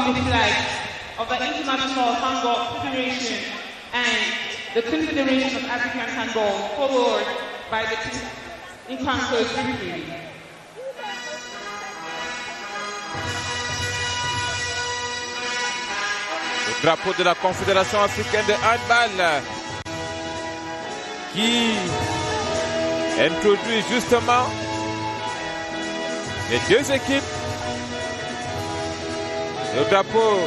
with the flag of the International Handball Federation and the Confederation of African Handball, followed by the encounters referee. Le drapeau de la Confédération africaine de handball qui introduit justement les deux équipes. Le drapeau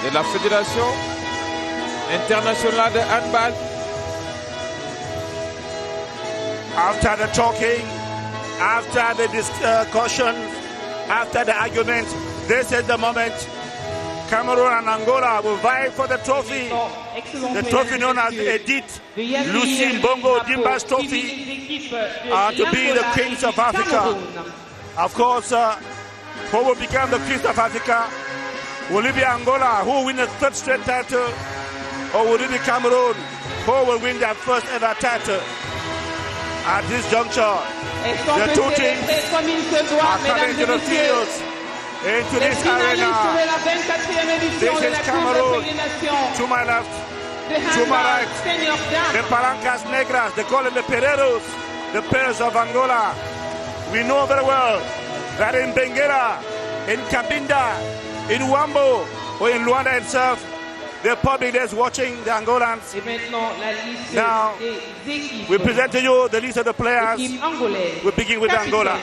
de la Fédération internationale de handball. After the talking, after the discussion, after the argument, this is the moment. Cameroon and Angola will vie for the trophy known as Edith Lucy Bongo Dimba's trophy, to be the Kings of Africa. Of course, who will become the Kings of Africa? Will it be Angola, who will win the third straight title? Or will it be Cameroon, who will win their first ever title? At this juncture, the two teams are coming to the field, into this arena. This is Cameroon, to my left, to my right. The Palancas Negras, they call them the Pereiros, the Pereiros of Angola. We know very well that in Benguela, in Cabinda, in Wambo, or in Luanda itself, the public is watching the Angolans. Now, we present to you the list of the players. We begin with Angola.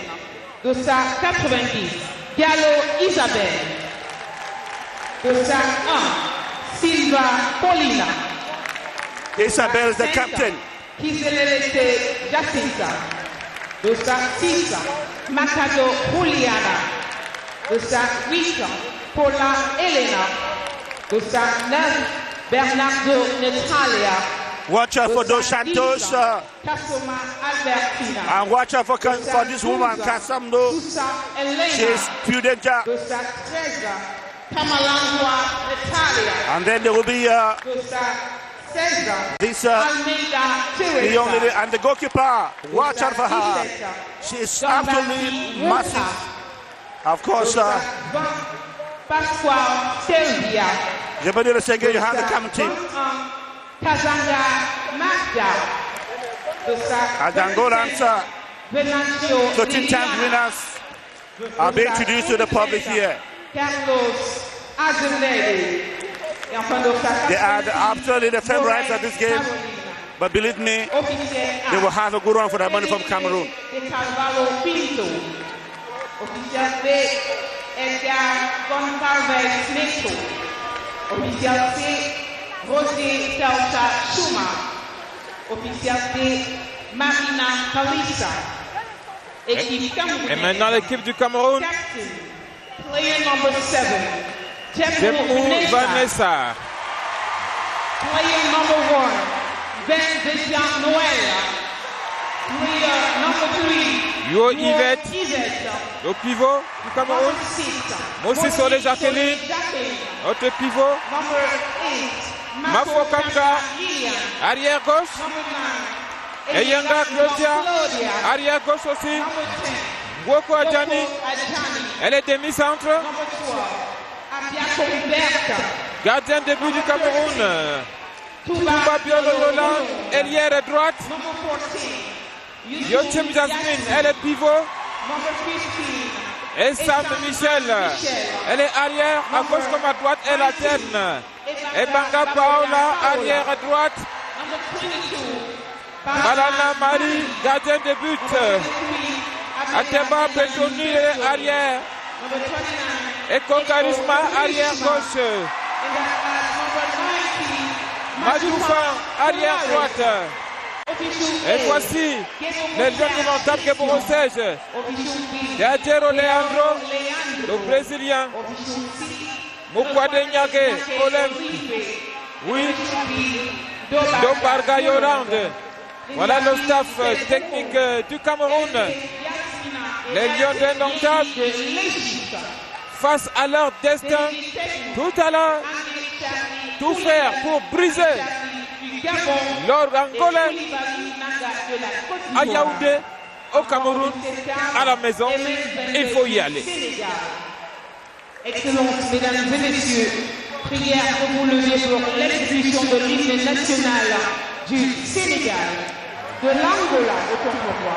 Dossard 90, Diallo Isabelle. Dossard 1, Silva Paulina. Isabelle is the captain. Kizelete Jacinta. Dossard 6, Macado Juliana. Dossard 8, Paula Elena. Dossard 9, Bernardo Natalia. Watch out for Dos Santos. Kasoma Albertina. And watch out for this woman, Kasamdo. She's pure danger. Dossard 13, Kamalangwa Natalia. And then there will be Dossard 16, this Almeida the young lady Teresa. and the goalkeeper. Watch out for her. She is absolutely massive. Of course, Pasquale Selvia. je peux dire le Ségué, you have the common team. Kazanga Magda. As the Angolans, 13-time winners, are being introduced to the public here. Carlos Azevedo. They are absolutely the favorites at this game. But believe me, they will have a good run for their money from Cameroon. Carvalho Pinto. Official B, Edgar Gonçalves Neto. Official C, Rosé Celta Schuma. Official D, Marina Kalisa. Équipe Cameroun. Et maintenant l'équipe du Cameroun. Captain, player number 7, Jemou Vanessa. Player number 1, Ben Dejan Noël. Player number 3, Yo Yvette. Yvette. Le pivot du Cameroun. Number 6, Moses Solé Jacqueline. Notre pivot. Number 8, Mafo Kamka. Lilian. Arrière gauche. Number 9, Eyanga Claudia. Claudia. Arrière gauche aussi. Number 10, Gwoko Adjani. Adjani. Elle est demi-centre. Number 12, Abiako Berta. Gardien de but du Cameroun. Touba Biololola. Ailière droite. Number 14, Yotim Jasmine. Elle est pivot. Number 15, Et Sam Michel. Elle est arrière, à gauche comme à droite, elle alterne. Et Banga Paola, arrière à droite. number 22, Malala Marie, gardien de but. Atemba Petoni, elle est arrière. number 29, Et Kokarisma, arrière gauche. Madoufa, arrière droite. Et voici les lions qui vont taper pour le siège. Teatero Leandro, le Brésilien. Mukwade Nyake, Olem. Oui, Dombarga Yolande. Voilà le staff technique du Cameroun. Les lions d'indomptables face à leur destin, tout à l'heure, tout faire pour briser l'ordre angolais à Yaoundé, au Cameroun, à la maison. Il faut y aller. Excellences, Mesdames et Messieurs, prière que vous leviez pour l'exécution de l'hymne national du Sénégal, de l'Angola, autant pour moi.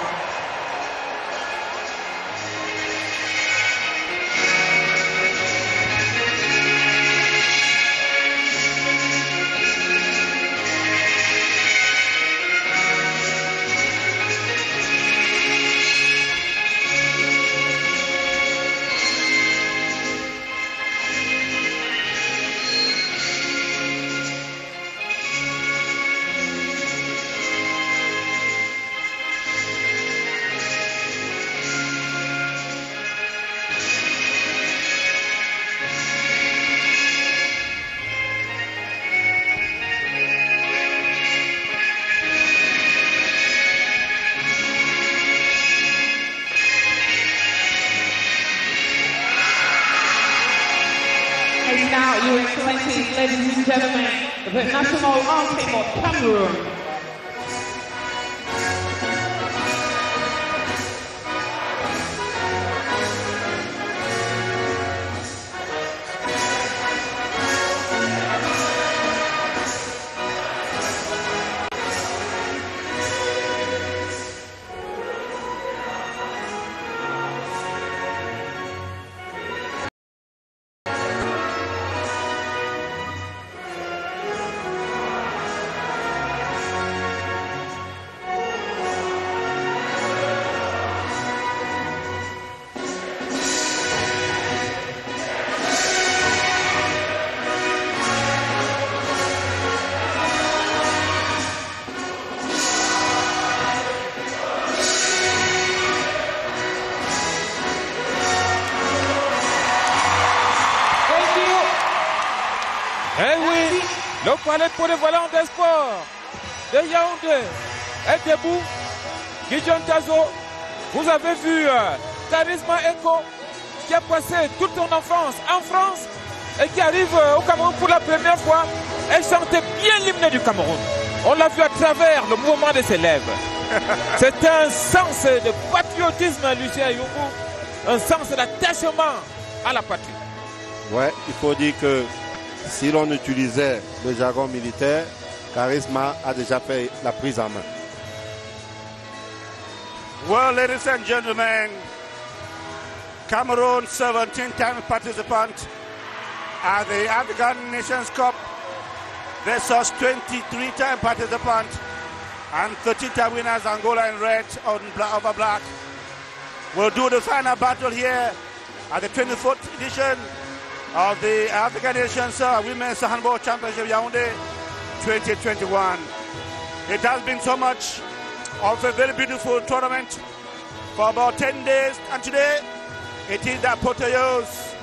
Now, Your Excellencies, ladies and gentlemen, the national anthem of Cameroon. Eh oui, le palais pour les volants des sports de Yaoundé est debout. Gideon Tazo, vous avez vu Charisma Eko qui a passé toute son enfance en France et qui arrive au Cameroun pour la première fois et chantait bien l'hymne du Cameroun. On l'a vu à travers le mouvement de ses lèvres. C'est un sens de patriotisme, Lucien Youngou, un sens d'attachement à la patrie. Ouais, il faut dire que si l'on utilisait le jargon militaire, Charisma a déjà fait la prise en main. Well, ladies and gentlemen, Cameroon 17-time participant at the African Nations Cup versus 23-time participant and 13-time winners Angola in red on over black. We'll do the final battle here at the 24th edition of the African Nations Women's Handball Championship Yaoundé 2021. It has been so much of a very beautiful tournament for about 10 days, and today it is the apotheose.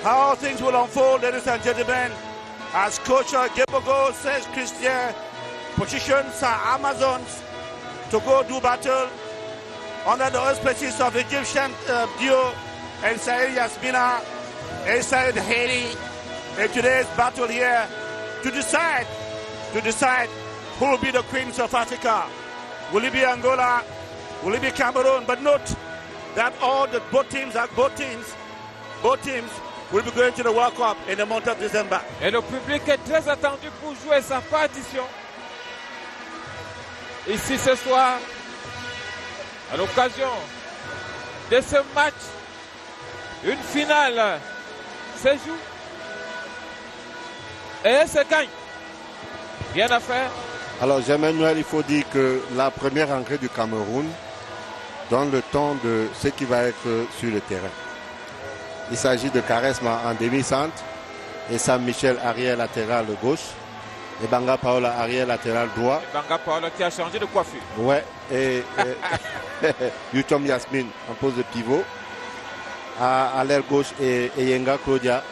How things will unfold, ladies and gentlemen, as Coach Gebogo says, Christian positions are Amazons to go do battle under the auspices of Egyptian duo and Saïd Yasmina and Saïd Haiti in today's battle here to decide who will be the queens of Africa. Will it be Angola? Will it be Cameroon? But note that both teams will be going to the World Cup in the month of December. Et le public est très attendu pour jouer sa partition. Ici ce soir, à l'occasion de ce match, une finale se joue et elle se gagne. Rien à faire. Alors, Emmanuel, il faut dire que la première entrée du Cameroun donne le temps de ce qui va être sur le terrain. Il s'agit de Charisma en demi-centre et Sam Michel arrière latéral gauche et Banga Paola arrière latéral droit. Et Banga Paola qui a changé de coiffure. Ouais, et Yutom Yasmine en pose de pivot. À l'aile gauche et Yenga Claudia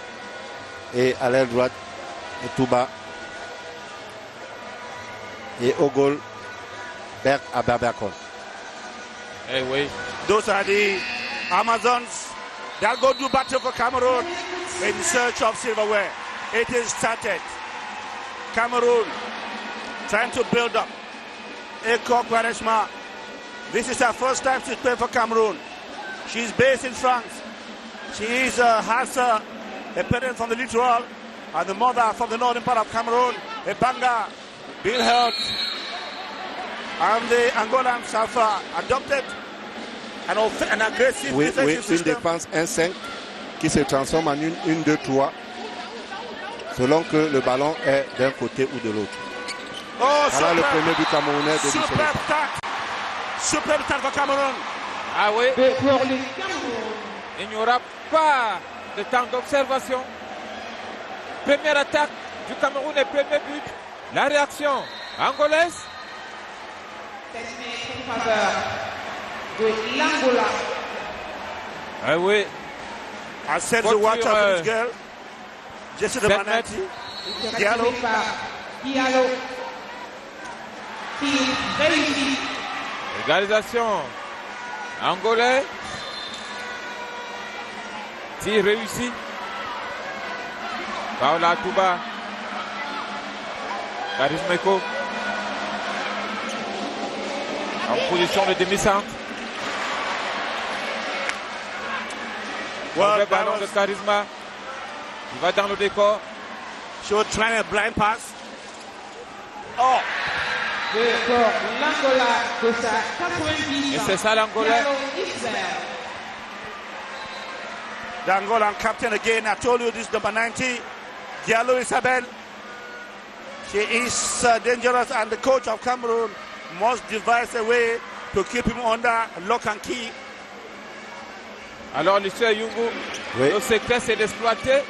et à l'aile droite et Touba. Et au goal, Berk Aberberkon. Eh oui. Those are the Amazons that go do battle for Cameroon in search of silverware. It is started. Cameroon trying to build up. Eko Quaresma. This is her first time she's playing for Cameroon. She's based in France. She has a parent from the littoral and the mother from the northern part of Cameroon. A Banga being held. And the Angolans have adopted an aggressive defensive system. Une défense 1-5 qui se transforme en une 1-2-3 selon que le ballon est d'un côté ou de l'autre. Oh, voilà le premier but camerounais de Superbe tac pour Cameroun. Ah oui. Pour le Cameroun. Il n'y aura pas de temps d'observation. Première attaque du Cameroun et premier but. La réaction angolaise. En faveur de l'Angola. Ah oui. I said the watch out for this girl. Jesse de Manati. Diallo. Diallo. Qui réussit. Égalisation angolais. Tir réussi. Paola Touba. Charisma Eko. En position de demi-centre. Le ballon de Charisma. Il va dans le décor. Show trying a blind pass. Oh! Pour l'Angola de sa 90. Et c'est ça l'Angolais. The Angolan captain again. I told you this number 90. Diallo Isabel. She is dangerous and the coach of Cameroon must devise a way to keep him under lock and key. Alors, M. Yungu, le secret c'est d'exploiter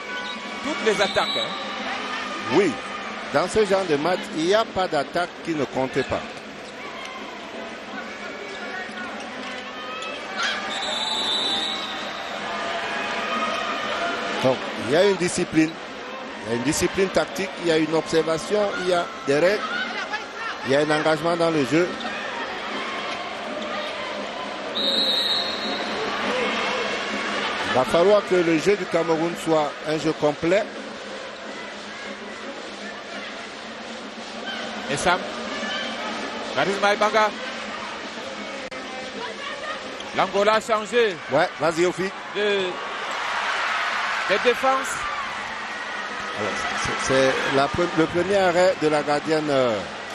toutes les attaques. Hein. Oui, dans ce genre de match, il n'y a pas d'attaque qui ne compte pas. Donc, il y a une discipline. Il y a une discipline tactique, il y a une observation, il y a des règles, il y a un engagement dans le jeu. Il va falloir que le jeu du Cameroun soit un jeu complet. Et Sam, Charisma Ibanga. L'Angola a changé. Ouais, vas-y Ofi. De défense. C'est le premier arrêt de la gardienne.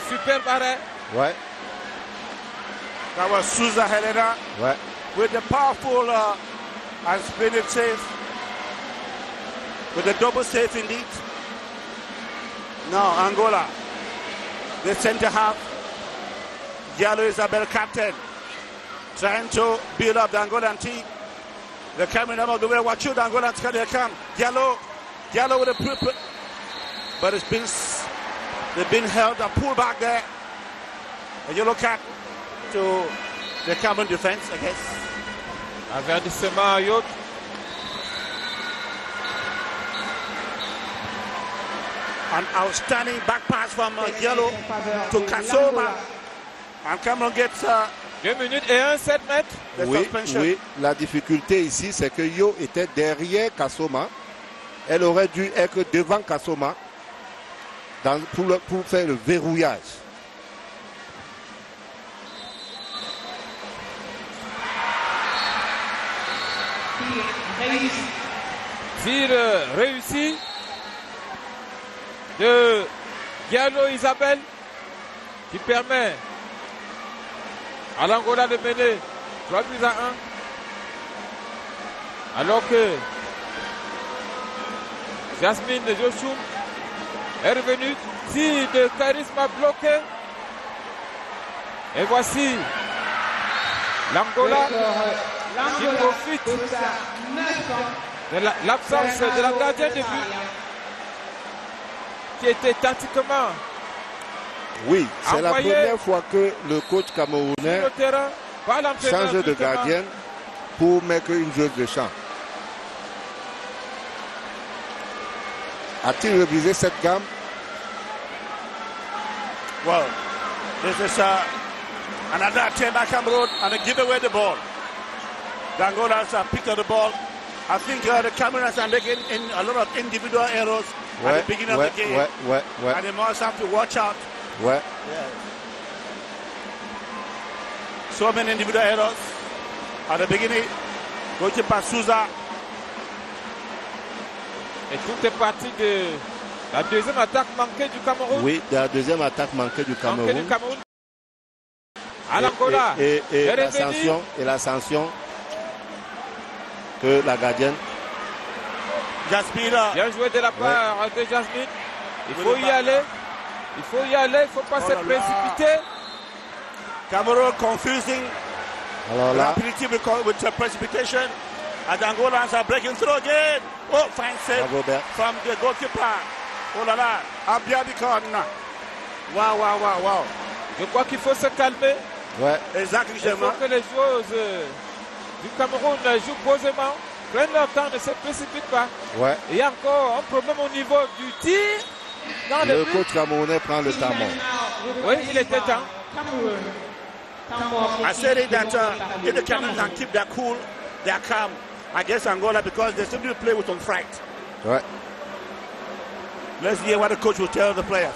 Superbe arrêt. Ouais. That was Souza Helena. Ouais. With the powerful and splendid save. With the double save indeed. Now Angola. The centre half. Diallo Isabel captain. Trying to build up the Angolan team. The camera of the way watch you, the Angolan team they come. Diallo with a but they've been held and pulled back there. And you look at to the Cameroon defense, I guess. Avertissement à Yot. An outstanding back pass from Diallo to Kasoma. And Cameroun gets 2 minutes et 7 mètres. Oui, la difficulté ici, c'est que Yo était derrière Kasoma. Elle aurait dû être devant Kasoma pour faire le verrouillage. Tir réussi de Diallo Isabel qui permet à l'Angola de mener 3-1. Alors que Jasmine Joshua est revenue. Tir de Charisma bloqué. Et voici l'Angola qui profite de l'absence de la gardienne de but qui était tactiquement. Oui, c'est la première fois que le coach camerounais change de gardienne pour mettre une joueuse de champ. A-t-il révisé cette gamme? Well, this is another attempt by Cameroon and they give away the ball. The Angolas have picked up the ball. I think the Cameroons are making a lot of individual errors at the beginning of the game. And they must have to watch out. Ouais. Yeah. So many individual errors at the beginning. Goalkeeper Souza Et tout est parti de la deuxième attaque manquée du Cameroun. Oui, de la deuxième attaque manquée du Cameroun. À l'Angola. Et la sanction que la gardienne. Jasmine. Bien joué de la part de Jasmine. Il faut y aller. Il faut y aller. Il ne faut pas se précipiter. Cameroun confusing. Alors là. Rapidity with the precipitation. And Angolans are breaking through again. Oh, fine save from the goalkeeper. Oh là là. Abiabikon. Wow. Je crois qu'il faut se calmer. Ouais. Exactement. Il faut que les joueuses du Cameroun jouent posément. Prennent leur temps, ne se précipitent pas. Ouais. Il y a encore un problème au niveau du tir. Le coach camerounais prend le temps mort. Oui, il était temps. I said it that if the Cameroons can keep their cool, their calm against Angola because they simply play with some fright. Ouais. Let's hear what the coach will tell the players.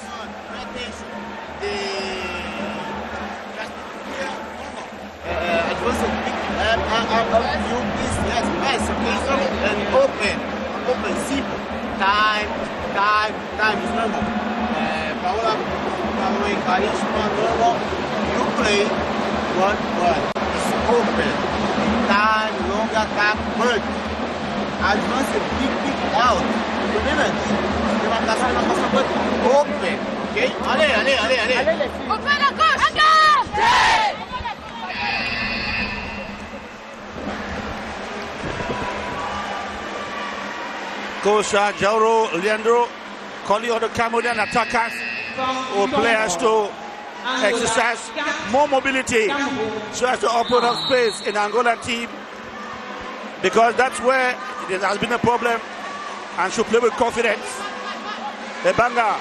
Open, simple. Time is normal. Paola, you play one. It's open. Time, long attack, work. Advance a big out. Remember, open. Okay? Allez. Open la gauche. Engage! Coach Jauro Leandro calling on the Cameroonian attackers or players to exercise more mobility so as to open up space in the Angolan team because that's where there has been a problem and should play with confidence. Ebanga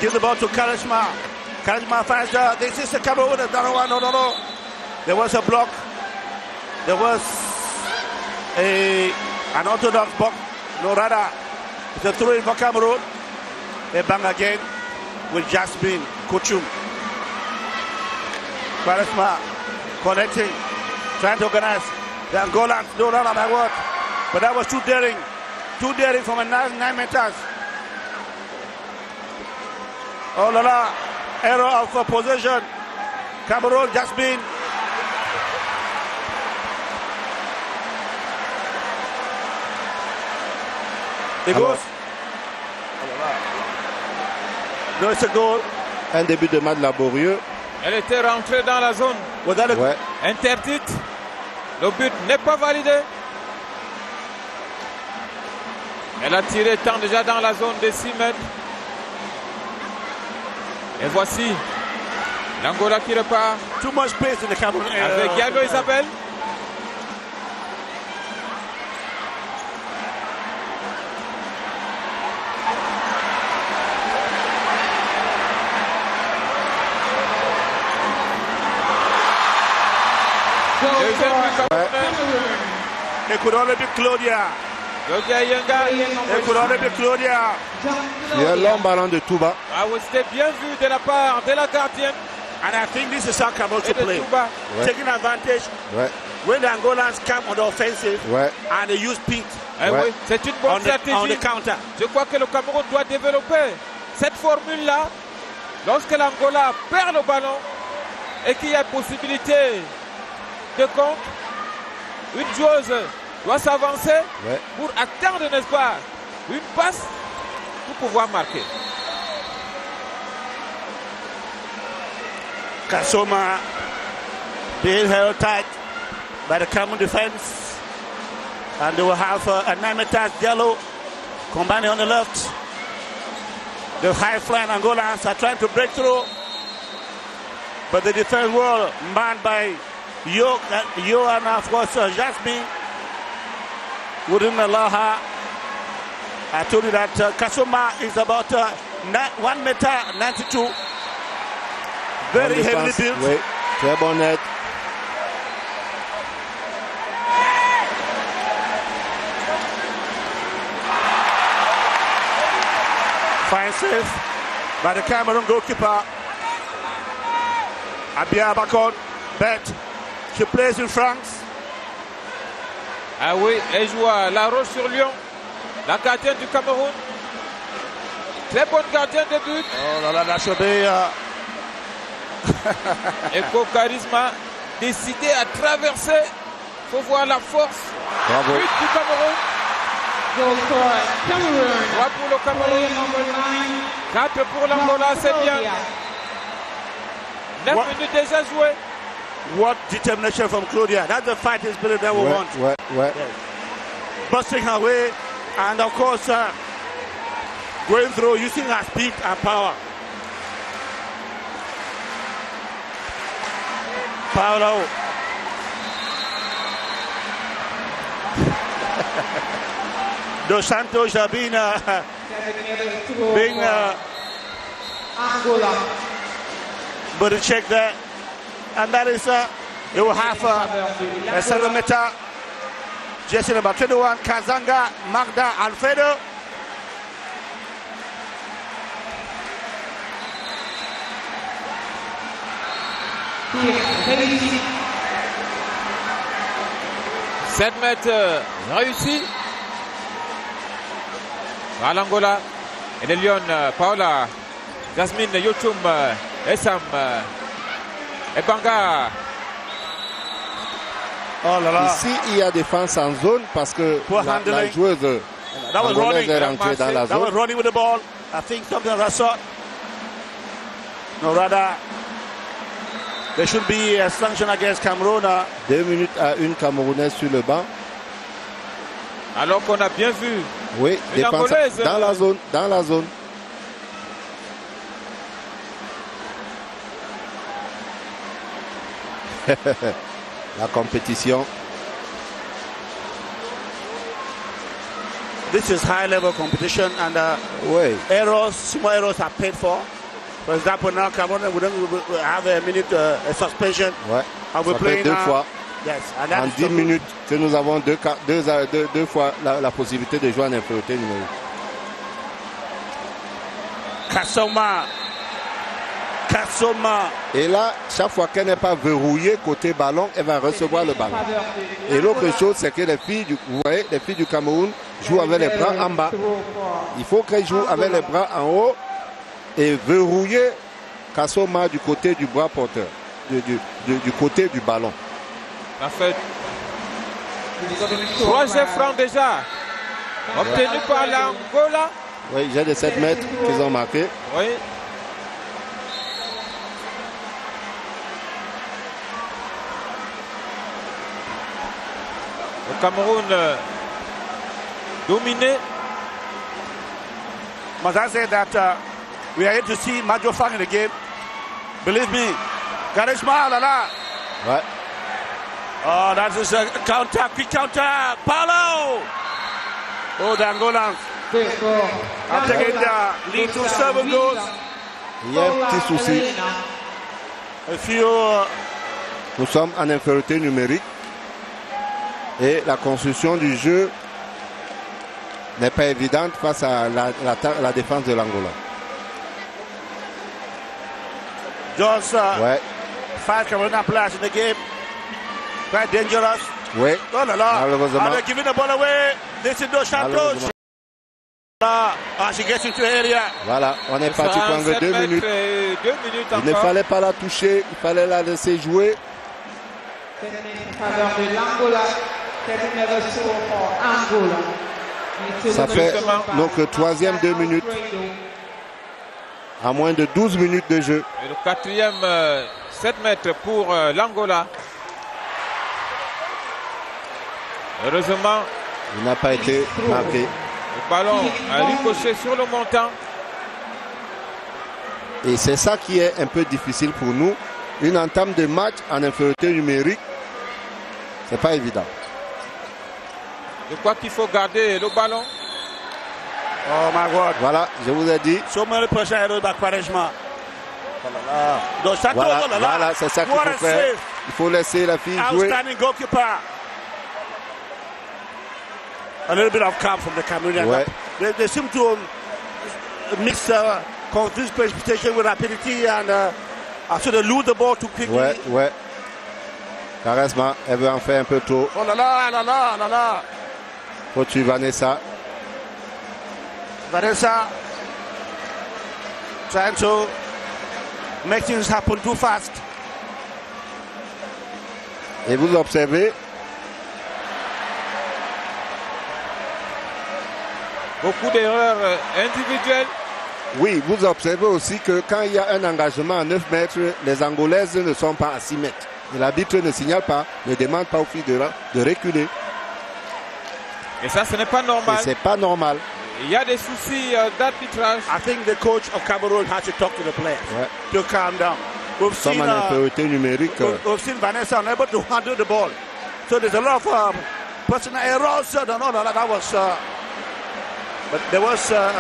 gives the ball to Karishma. Karishma finds this is the Cameroon. No. There was a block. There was an orthodox block. No, rather, it's a throw in for Cameroon. They bang again with Jasmine Kuchum. Quaresma connecting, trying to organize the Angolans. No, my word. But that was too daring. Too daring from a 9 meters. Oh la la, error of possession. Cameroon, Jasmine. It goes. No, it's a goal. Un début de match laborieux. Elle était rentrée dans la zone interdite. Le but n'est pas validé. Elle a tiré tant déjà dans la zone de 6 mètres. Et voici l'Angola qui repart. Too much space in the Cameroon. Avec Diallo Isabelle. It could only be Claudia. It could only be Claudia. Il y a un long ballon de Touba. Ah oui, c'était bien vu de la part de la gardienne. And I think this is how Cameroon to play. Taking advantage when the Angolans come on the offensive and they use speed. Oui, c'est une bonne stratégie. On the counter. Je crois que le Cameroun doit développer cette formule-là. Lorsque l'Angola perd le ballon et qu'il y a possibilité de compte, une joueuse doit s'avancer pour atteindre, n'est-ce pas, une passe pour pouvoir marquer. Kasoma being held tight by the Cameroon defense, and they will have a 9 meters yellow combining on the left. The high flying Angolans are trying to break through, but the defense were manned by Yo and of course Jasmine wouldn't allow her. I told you that Kasoma is about 1 meter 92. Very heavily built. Oui, très bon net. Fine save by the Cameroon goalkeeper. Abia Bakon, bet. She plays in France. Ah oui, elle joue à La Roche-sur-Lyon. La gardienne du Cameroun. Très bonne gardienne de but. Oh là là, Dachobé. Eko Charisma décidé à traverser. Il faut voir la force. Bravo. But du Cameroun. Goal for Cameroon. 3 pour le Cameroun. Player number 9. 4 pour l'Angola, c'est bien. 9 What? minutes déjà jouées. What determination from Claudia. That's the fighting spirit that we want. Ouais, ouais. Busting her way and of course going through using her speed and power. Paulo. Dos Santos have been Angola. but to check that, and that is they will have a 7 meter jersey number 21 Kazanga Magda Alfredo. Haiti. 7 mètres réussi. À l'Angola. Et les Lions, Paola, Jasmine, Yotum, Essam, Ebanga. Oh là là. Ici, il y a défense en zone parce que Poor la handling. joueuse That was angolaise running. est rentrée dans la That was zone. running with the ball. I think something of that sort. No, rather, there should be a sanction against Cameroon. 2 minutes à une Camerounaise sur le banc. Alors qu'on a bien vu. Oui, Une défense Angolaise. dans la zone, dans la zone. La compétition. This is high level competition and Oui, errors, small errors are paid for. For example, now Cameroon will have a minute a suspension. ouais. And we're Ça fait playing 2 now. fois Yes, and en that's 10 minutes que nous avons deux fois la possibilité de jouer en infériorité numérique. Kasoma. Et là, chaque fois qu'elle n'est pas verrouillée côté ballon, elle va recevoir le ballon. Et l'autre chose, c'est que les filles du Cameroun jouent avec les bras en bas. Il faut qu'elles jouent avec les bras en haut et verrouiller Kasoma du côté du bras porteur, du côté du ballon. Ça fait 3 jeux francs déjà. Obtenus par l'Angola. Oui, j'ai des 7 mètres qu'ils ont marqué. Oui. Le Cameroun dominé. Must I say that we are here to see Majo Fang in the game? Believe me, Charisma, la la. Ouais. Oh, that is a counter, quick counter. Paulo. Oh, the Angolans are taking the lead to 7 goals. Il y a un petit souci. A few. Nous sommes en infériorité numérique et la construction du jeu n'est pas évidente face à la défense de l'Angola. Just Ouais, 5 Cameroonian players in the game. Quite dangerous. ouais. Oh la la. Malheureusement. And they're giving the ball away. This is Dos Santos. Malheureusement. As she gets into the area. Voilà, on est parti prendre 2 minutes. 2 minutes Il ne encore. fallait pas la toucher, il fallait la laisser jouer. Ça fait donc 3e 2 minutes, à moins de 12 minutes de jeu. Et le 4e 7 mètres pour l'Angola. Heureusement, Il n'a pas été marqué. le ballon a ricoché sur le montant. Et c'est ça qui est un peu difficile pour nous. Une entame de match en infériorité numérique, c'est pas évident. Je crois qu'il faut garder le ballon. Oh my God. Voilà, je vous ai dit. So many pressure errors by Quaresma. Dos Santos, Voilà, oh là là. voilà, c'est ça qu'il What faut a faire. save. Il faut laisser la fille jouer. Outstanding goalkeeper. A little bit of calm from the Cameroonians. Ouais. They seem to mix confused precipitation with rapidity and after they lose the ball too quickly. Ouais, ouais. Charisma, elle veut en faire un peu trop. Oh là là, là là, là là. Faut tuer Vanessa. Vanessa trying to make things happen too fast. Et vous observez, beaucoup d'erreurs individuelles. oui, vous observez aussi que quand il y a un engagement à 9 mètres, les Angolaises ne sont pas à 6 mètres. Et l'arbitre ne signale pas, ne demande pas aux filles de reculer. Et ça, ce n'est pas normal. Et c'est pas normal. Il y a des soucis d'arbitrage. I think the coach of Cameroon has to talk to the players to calm down. We've Comme seen, en infériorité numérique. we've seen Vanessa unable to handle the ball. So there's a lot of personal errors. No, that was... but there was a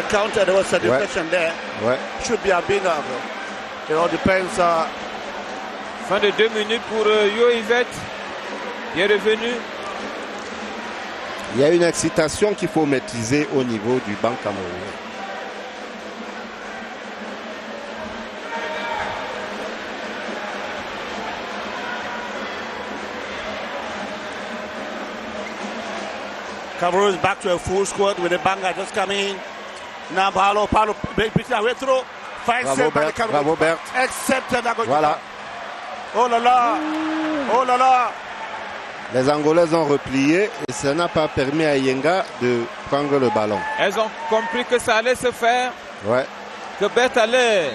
counter, there was a deflection there. Ouais. Should be a big... it all depends... Fin de 2 minutes pour Yo Yvette. Il est revenu. Il y a une excitation qu'il faut maîtriser au niveau du banc camerounais. Cameroon is back to a full squad with the banger just coming in. Now Paulo beats away through. Bravo Bert, bravo Bert. Except that Voilà. Oh là là. Oh là là. Les Angolaises ont replié et ça n'a pas permis à Yenga de prendre le ballon. Elles ont compris que ça allait se faire. Ouais. Que Bert allait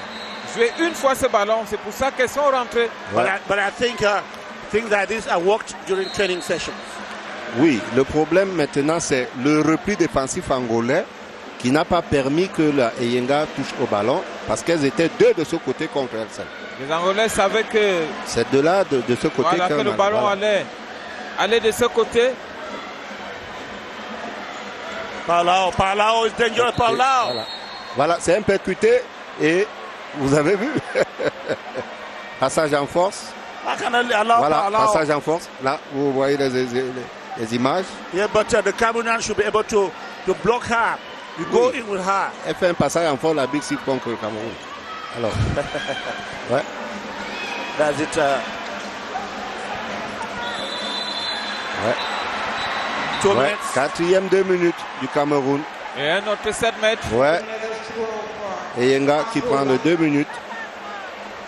jouer une fois ce ballon. C'est pour ça qu'elles sont rentrées. Ouais. But I think things like this are worked during training sessions. Oui, le problème maintenant c'est le repli défensif angolais qui n'a pas permis que la Yenga touche au ballon parce qu'elles étaient deux de ce côté contre elles seules. Les Angolais savaient que, C'est de là, de ce côté voilà, que le ballon allait de ce côté. Palau is dangerous, Palau. Voilà, voilà, c'est un percuté et vous avez vu passage en force. Voilà, passage en force. Là, vous voyez les images. Yeah, but the Cameroonians should be able to block her. You go in with her. Elle fait un passage en force, la Big Six contre le Cameroun. Alors, ouais. That's it. Ouais. 2 Ouais. minutes. Quatrième 2 minutes du Cameroun. Et un autre 7 mètres. Ouais. Et Yenga qui prend le 2 minutes.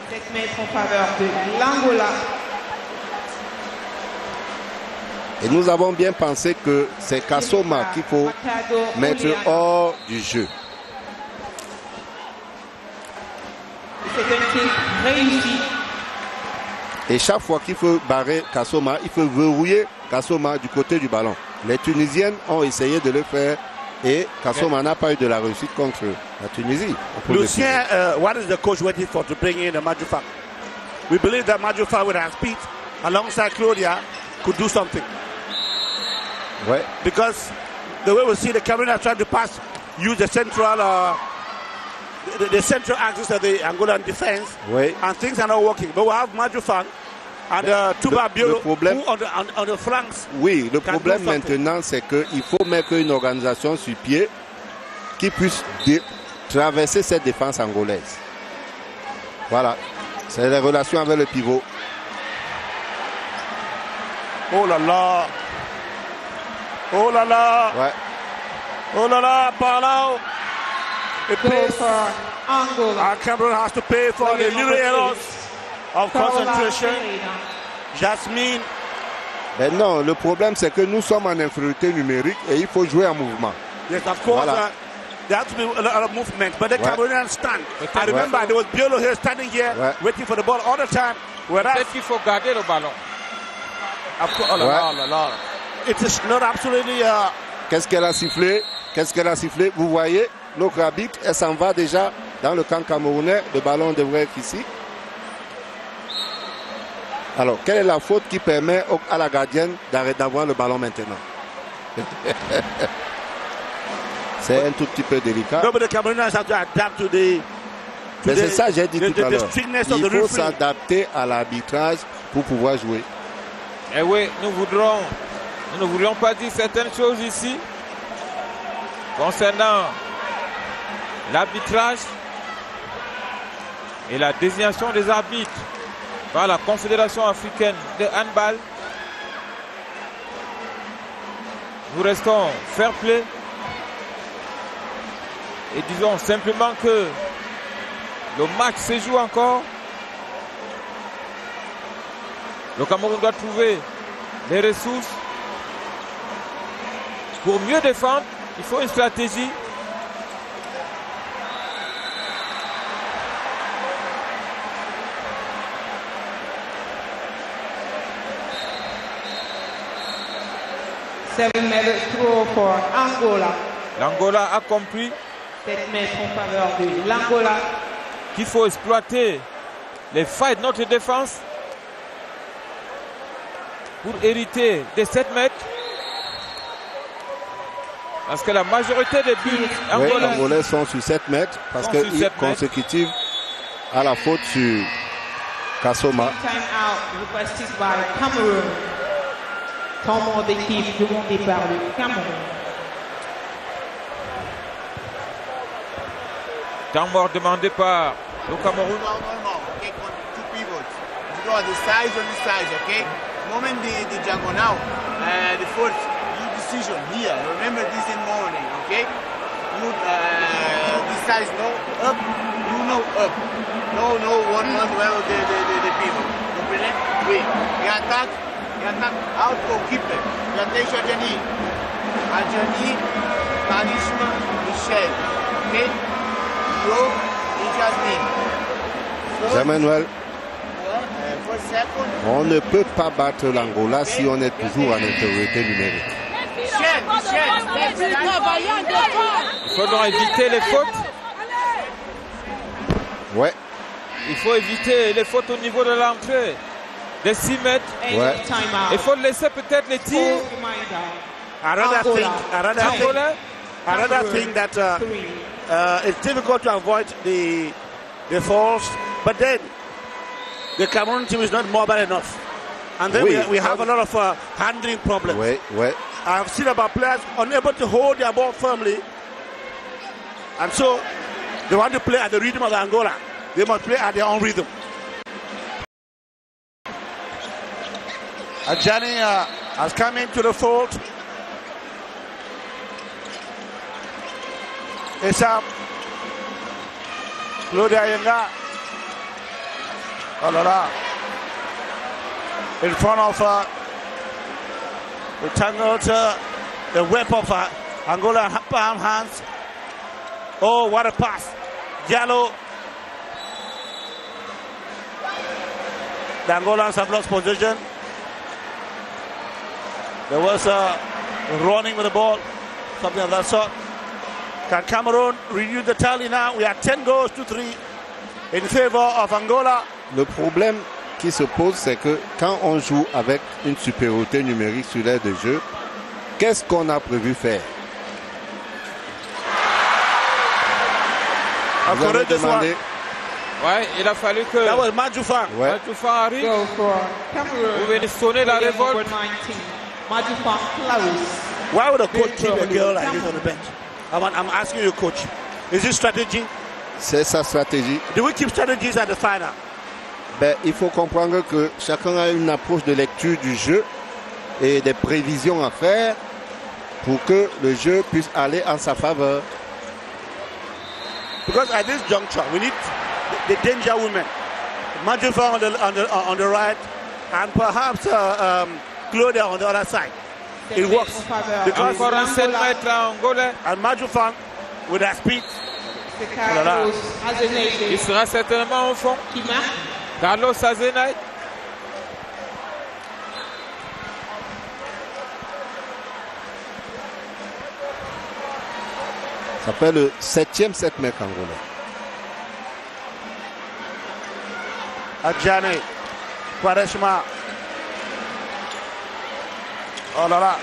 7 mètres en faveur de l'Angola. Et nous avons bien pensé que c'est Kasoma qu'il faut mettre hors du jeu. C'est un tir réussi. Et chaque fois qu'il faut barrer Kasoma, il faut verrouiller Kasoma du côté du ballon. Les Tunisiennes ont essayé de le faire et Kasoma n'a pas eu de la réussite contre la Tunisie. Lucien, what is the coach waiting for to bring in the Madjoufa? We believe that Madjoufa with her speed alongside Claudia could do something. Ouais. Because the way we see the Cameroonians trying to pass, use the central the central axis of the Angolan defense, Ouais. and things are not working. But we have Madjoufa and Touba Biolo who on the flanks. Oui, le can problème do something. maintenant, c'est qu'il faut mettre une organisation sur pied qui puisse traverser cette défense angolaise. Voilà. C'est les relations avec le pivot. Oh là là. Oh là là. Ouais. Oh là là, Palau. It Goal pays. for Angola. Our Cameroon has to pay for the little errors of concentration. Jasmine. Mais non, le problème, c'est que nous sommes en infériorité numérique et il faut jouer en mouvement. Yes, of course. Voilà. There has to be a lot of movement, but the Cameroonians stand. I remember there was Biolo here standing here, waiting for the ball all the time. Whereas, Peut-être qu'il faut garder le ballon. of course, oh là là, oh là là. It is not absolutely. Qu'est-ce qu'elle a sifflé? Qu'est-ce qu'elle a sifflé? Vous voyez, l'autre arbitre, elle s'en va déjà dans le camp camerounais. Le ballon devrait être ici. Alors, quelle est la faute qui permet à la gardienne d'avoir le ballon maintenant? C'est un tout petit peu délicat. No, but the Cameroonians have to adapt to the. Mais c'est ça, j'ai dit tout à l'heure. strictness of Il the faut referee. s'adapter à l'arbitrage pour pouvoir jouer. Et oui, nous ne voulions pas dire certaines choses ici concernant l'arbitrage et la désignation des arbitres par la Confédération africaine de handball. Nous restons fair play Et disons simplement que le match se joue encore. Le Cameroun doit trouver les ressources pour mieux défendre. Il faut une stratégie. Throw for Angola. L'Angola a compris 7 mètres en faveur de l'Angola. Qu'il faut exploiter les failles de notre défense pour hériter des 7 mètres. Parce que la majorité des buts angolais sont sur 7 mètres parce qu'ils consécutivent à la faute sur Kasoma. Time out requested by Cameroon. Temps mort d'équipe demandé par le Cameroun. Temps mort demandé par le Cameroun. Okay, two pivots. You go on the sides, okay? Moment the diagonal, the first decision here. Remember this in morning, okay? You this size no up, you know up. No, one well the pivot. Comprenez? Oui. You attack out for keeper. You attack Adjani. Adjani, Karishma, Michel. Okay? Yo, Jasmine. Jean-Manuel, on ne peut pas battre l'Angola si on est toujours en infériorité numérique. Il faut donc éviter les fautes. Ouais. Il faut éviter les fautes au niveau de l'entrée des 6 mètres. Ouais. Il faut laisser peut-être les tirs. Another thing that it's difficult to avoid the falls, but then the Cameroon team is not mobile enough, and then we have a lot of handling problems. I've seen about players unable to hold their ball firmly, and so they want to play at the rhythm of Angola. They must play at their own rhythm. Adjani has come into the fold. It's up. Claudia Yenga. Oh la la. In front of the tangled the whip of Angola palm hands. Oh, what a pass. Diallo. The Angolans have lost position. There was running with the ball, something of that sort. Can Cameroon renew the tally now? We are 10 goals to 3 in favor of Angola. Le problème qui se pose, c'est que quand on joue avec une supériorité numérique sur l'aire de jeu, qu'est-ce qu'on a prévu faire? Vous avez demandé. Ouais, il a fallu que Madjoufang arrive. Vous venez sonner la révolte. Why would a coach keep a girl like this on the bench? I'm asking you, coach. Is this strategy? C'est sa stratégie. Do we keep strategies at the final? Ben, il faut comprendre que chacun a une approche de lecture du jeu et des prévisions à faire pour que le jeu puisse aller en sa faveur. Because at this juncture, we need the danger women. Madjoufang on the right, and perhaps Claudia on the other side. It works. Because and Madjoufang with that speed. Il sera certainement au fond. Carlos Azenay. Ça fait le 7e 7 mètres angolais. Adjani, Quaresma. Oh là là.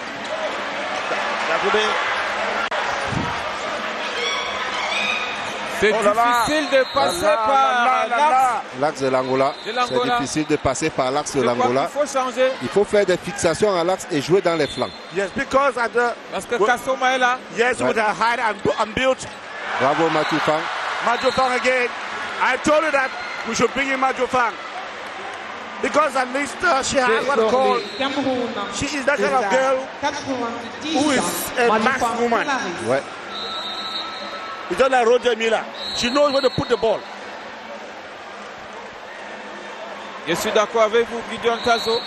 C'est difficile de passer par l'axe de l'Angola. C'est difficile de passer par l'axe de l'Angola. Il faut changer. Il faut faire des fixations à l'axe et jouer dans les flancs. Yes, because parce que Kasoma est là. Yes, with her height and build. Bravo Madjoufang. Madjoufang again. I told you that we should bring in Madjoufang. Because at least she has what called. She is that kind of girl who is a mass woman. Ouais. It's not like Roger Miller. She knows where to put the ball. Je suis d'accord avec vous, Gideon Tazo.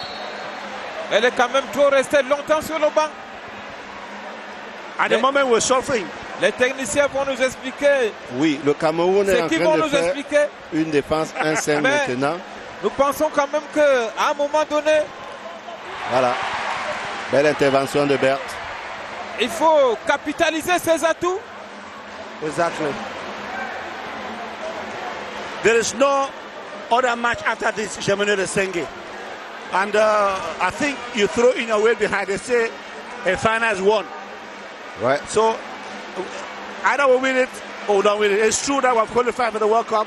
Elle est quand même trop restée longtemps sur le banc. At the moment we're suffering. Les techniciens vont nous expliquer. Oui, le Cameroun est en train de faire expliquer une défense 1-5 maintenant. Nous pensons quand même qu'à un moment donné... Voilà. Belle intervention de Berthe. Il faut capitaliser ses atouts. Exactly. There is no other match after this Gemini Senge. And I think you throw in your weight behind. They say a final is won. Ouais. So either we win it or we don't win it. It's true that we've qualified for the World Cup,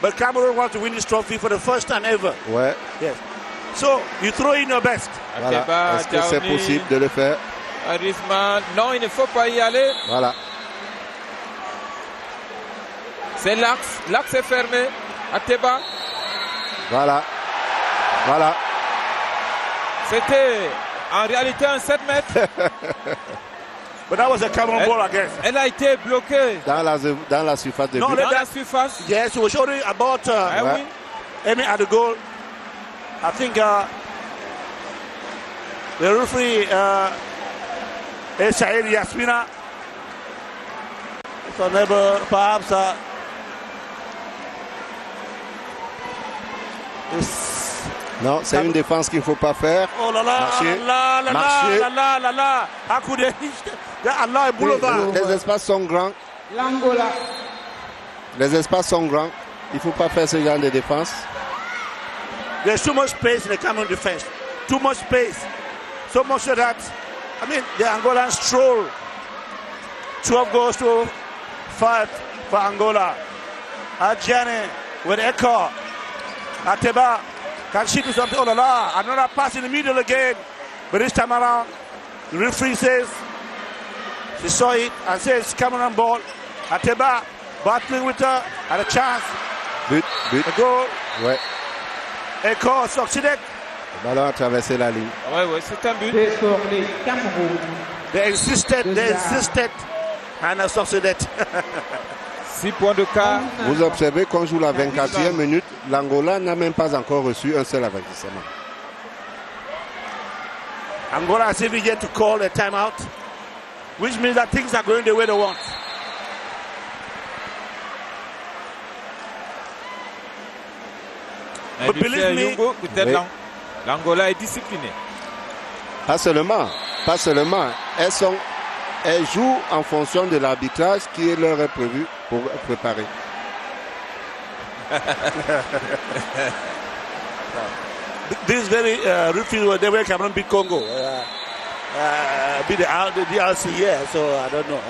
but Cameroon wants to win this trophy for the first time ever. Ouais. Yes. So you throw in your best. Voilà. Est-ce que c'est possible de le faire? Arisman, non, il ne faut pas y aller. Voilà. C'est l'axe. L'axe est fermé. Ateba. Voilà. Voilà. C'était en réalité un 7 mètres. But that was a Cameroon ball again. Elle a été bloquée. Dans la surface de but. Dans la surface. Yes, we were showing about Oui. aiming at the goal. I think the referee Saïd Yasmina, so never perhaps non, c'est une défense qu'il ne faut pas faire. Oh là là, Marcher. là là Marcher. là là là là. How could they Allah est boulevard. Les espaces sont grands. L'Angola. Les espaces sont grands. Il ne faut pas faire ce genre de défense. There's too much space in the Cameroon defense. Too much space. So much so that, I mean, the Angolans stroll. 12 goals to 5 for Angola. Adjane with Eko. Ateba. Can she do something? Oh la la. Another pass in the middle again. But this time around, the referee says, she saw it and says Cameroon ball. Ateba battling with her at a chance. But. A goal. Ouais. Eko succeeded. Le ballon a traversé la ligne. Oui, c'est un but. C'est pour les Cameroun. They insisted, and I succeeded. 6 points de quart. Vous observez qu'on joue la 24e minute. L'Angola n'a même pas encore reçu un seul avertissement. Angola has even yet to call a timeout, which means that things are going the way they want. But believe me, peut-être l'Angola est disciplinée. Pas seulement. Elles jouent en fonction de l'arbitrage qui leur est prévu pour préparer. This very referee, they were Cameroon beat Congo, beat the DRC, yeah, so I don't know.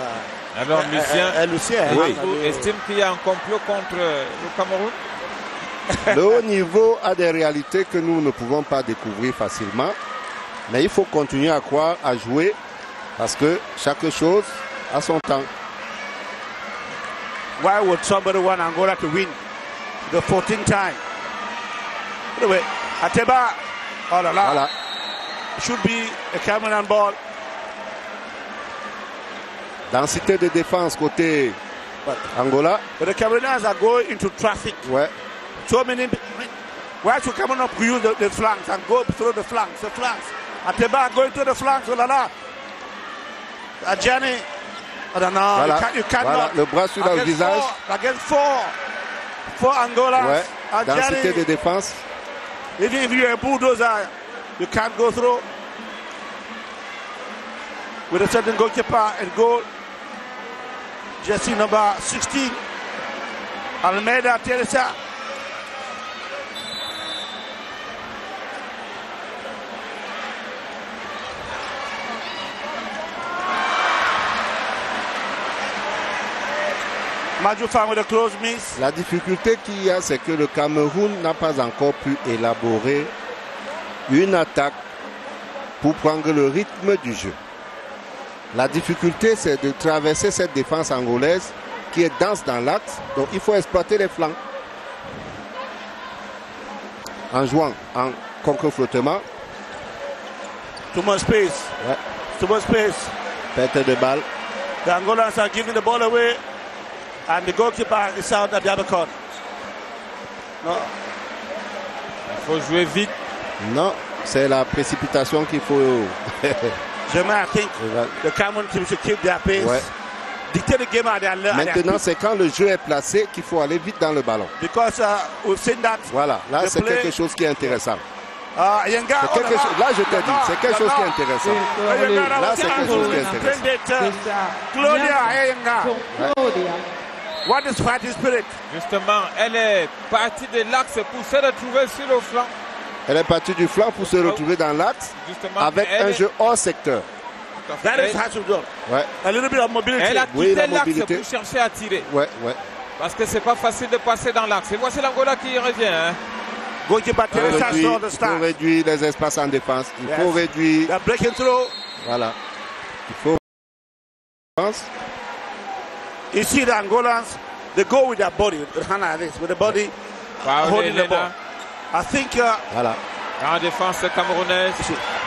Alors Lucien, oui, estime qu'il y a un complot contre le Cameroun. Le haut niveau a des réalités que nous ne pouvons pas découvrir facilement, mais il faut continuer à croire, à jouer, parce que chaque chose a son temps. Why would somebody want Angola to win the 14th time? Anyway, Ateba, oh la la, Voilà. should be a Cameroon ball. Densité de défense côté Angola. But the Cameroonians are going into traffic. Ouais. So many. Why should Cameroon not use the flanks and go through the flanks? The flanks. Ateba going to the flanks. Oh la la. Adjani. I don't know. Voilà. You cannot. Voilà. Le bras sur le visage. Against four Angola. Ouais. Densité de défense. Even if you're a bulldozer, you can't go through. With a certain goalkeeper and goal. Jersey number 16. Almeida Teresa. Madjoufan with a close miss. La difficulté qu'il y a, c'est que le Cameroun n'a pas encore pu élaborer une attaque pour prendre le rythme du jeu. La difficulté, c'est de traverser cette défense angolaise qui est dense dans l'axe. Donc, il faut exploiter les flancs. En jouant en contre-flottement. Too much space. Ouais. Too much space. Perte de balle. The Angolans are giving the ball away. And the goalkeeper is out at the other corner. No. Il faut jouer vite. Non, c'est la précipitation qu'il faut. Germain, I think the Cameroon team should keep their pace. Ouais. Dictate the game at their Maintenant, c'est quand le jeu est placé qu'il faut aller vite dans le ballon. Because we've seen that. Voilà, là c'est quelque chose qui est intéressant. Yenga, C'est quelque chose, là je te dis, c'est quelque chose qui est intéressant. Là c'est quelque chose qui est intéressant. Claudia Yenga. What is fighting spirit? Justement, elle est partie de l'axe pour se retrouver sur le flanc. Elle est partie du flanc pour se retrouver dans l'axe avec un jeu hors secteur. That is how to do. Ouais. A little bit of mobility. Elle a Oui, quitté la l'axe mobilité. pour chercher à tirer. Ouais, ouais. Parce que c'est pas facile de passer dans l'axe. Et voici l'Angola qui revient. Hein. Goalkeeper Teresa saw the Il start. faut réduire les espaces en défense. Il faut réduire. They're breaking through. Voilà. Il faut. You see the Angolans, they go with their body, with the hand like this, with the body holding the ball. I think. Voilà. En défense camerounaise.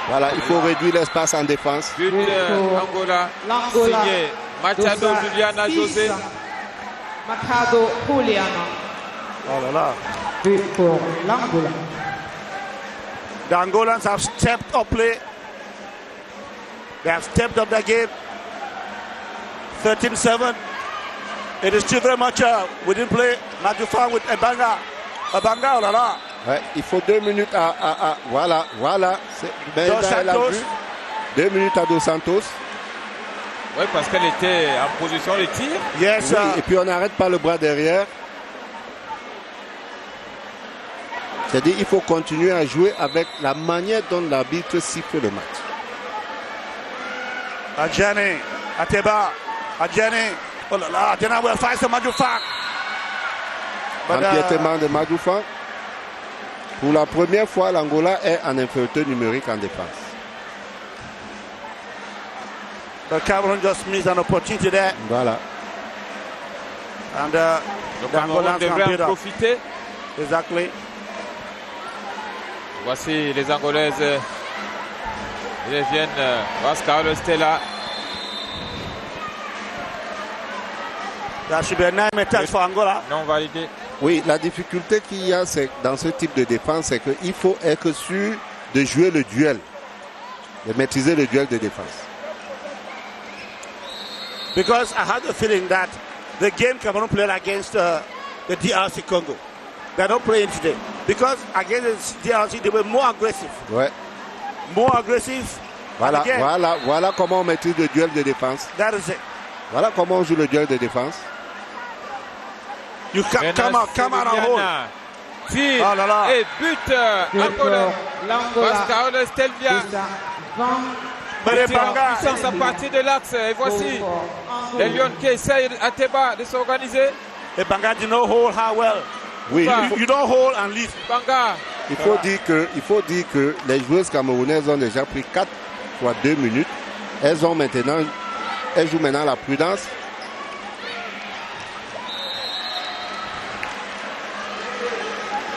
Voilà, il faut réduire l'espace en défense. But Angola. Signé Machado Juliana José. Machado Juliana. Oh là là. But for l'Angola. The Angolans have stepped up play. They have stepped up their game. 13-7. It is still very much within play. Madufang with Ebanga. Ebanga, oh là là. Ouais, il faut 2 minutes à voilà. Dos Santos. 2 minutes à Dos Santos. Oui, parce qu'elle était en position de tir. Yes, Oui, et puis on n'arrête pas le bras derrière. C'est-à-dire il faut continuer à jouer avec la manière dont l'arbitre siffle le match. Adjani, Ateba, Adjani. Oh là là, Adjani will find some Madufang. Empiètement de Madufang. Pour la première fois, l'Angola est en infériorité numérique en défense. The Cameroon just missed an opportunity there. Voilà. And Le the Cameroun Angolans can devrait build en up. profiter. Exactly. Voici les Angolaises. Ils reviennent. Oscar Stella. That should be a 9 touch for Angola. Non validé. Oui, la difficulté qu'il y a dans ce type de défense, c'est qu'il faut être sûr de jouer le duel, de maîtriser le duel de défense. Because I had the feeling that the game Cameroon played against the DRC Congo, they're not playing today. Because against the DRC, they were more aggressive. Ouais. More aggressive. Voilà, Again, voilà comment on maîtrise le duel de défense. that is it. Voilà comment on joue le duel de défense. You come out and hold. Tire Oh là là. et but Angola. Pascal Stelvia. Mais les Tire en Banga, puissance à partir de l'axe. Et voici les Lions qui essayent à Teba de s'organiser. les Banga did not hold her well. Oui, You don't hold and leave. Banga. il faut dire que les joueuses camerounaises ont déjà pris 4 fois 2 minutes. Elles jouent maintenant la prudence.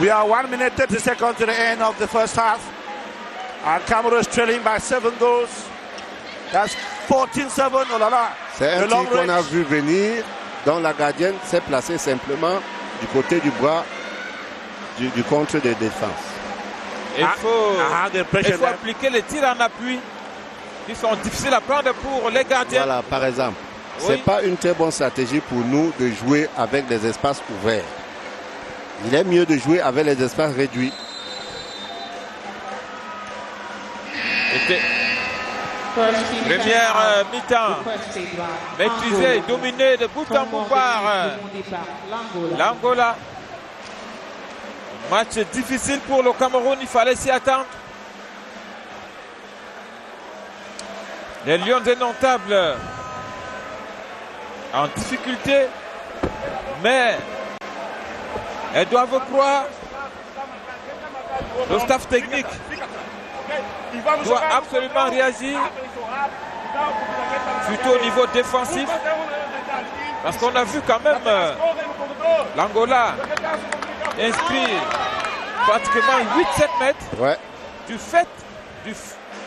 We are 1 minute 30 seconds to the end of the first half. And Cameroon is trailing by 7 goals. That's 14-7. Oh là là. C'est un The long tir qu'on a range. vu venir, dont la gardienne s'est placée simplement du côté du bras du contre de défense. Il faut pressure there. appliquer les tirs en appui qui sont difficiles à prendre pour les gardiens. Voilà, par exemple. Oui. C'est pas une très bonne stratégie pour nous de jouer avec des espaces ouverts. Il est mieux de jouer avec les espaces réduits. C'était première mi-temps maîtrisée, dominée de bout en bout par l'Angola. Match difficile pour le Cameroun, il fallait s'y attendre. Les Lions indomptables en difficulté, mais elles doivent croire. Le staff technique doit absolument réagir, surtout au niveau défensif, parce qu'on a vu quand même l'Angola inscrire pratiquement 8-7 mètres Ouais. du fait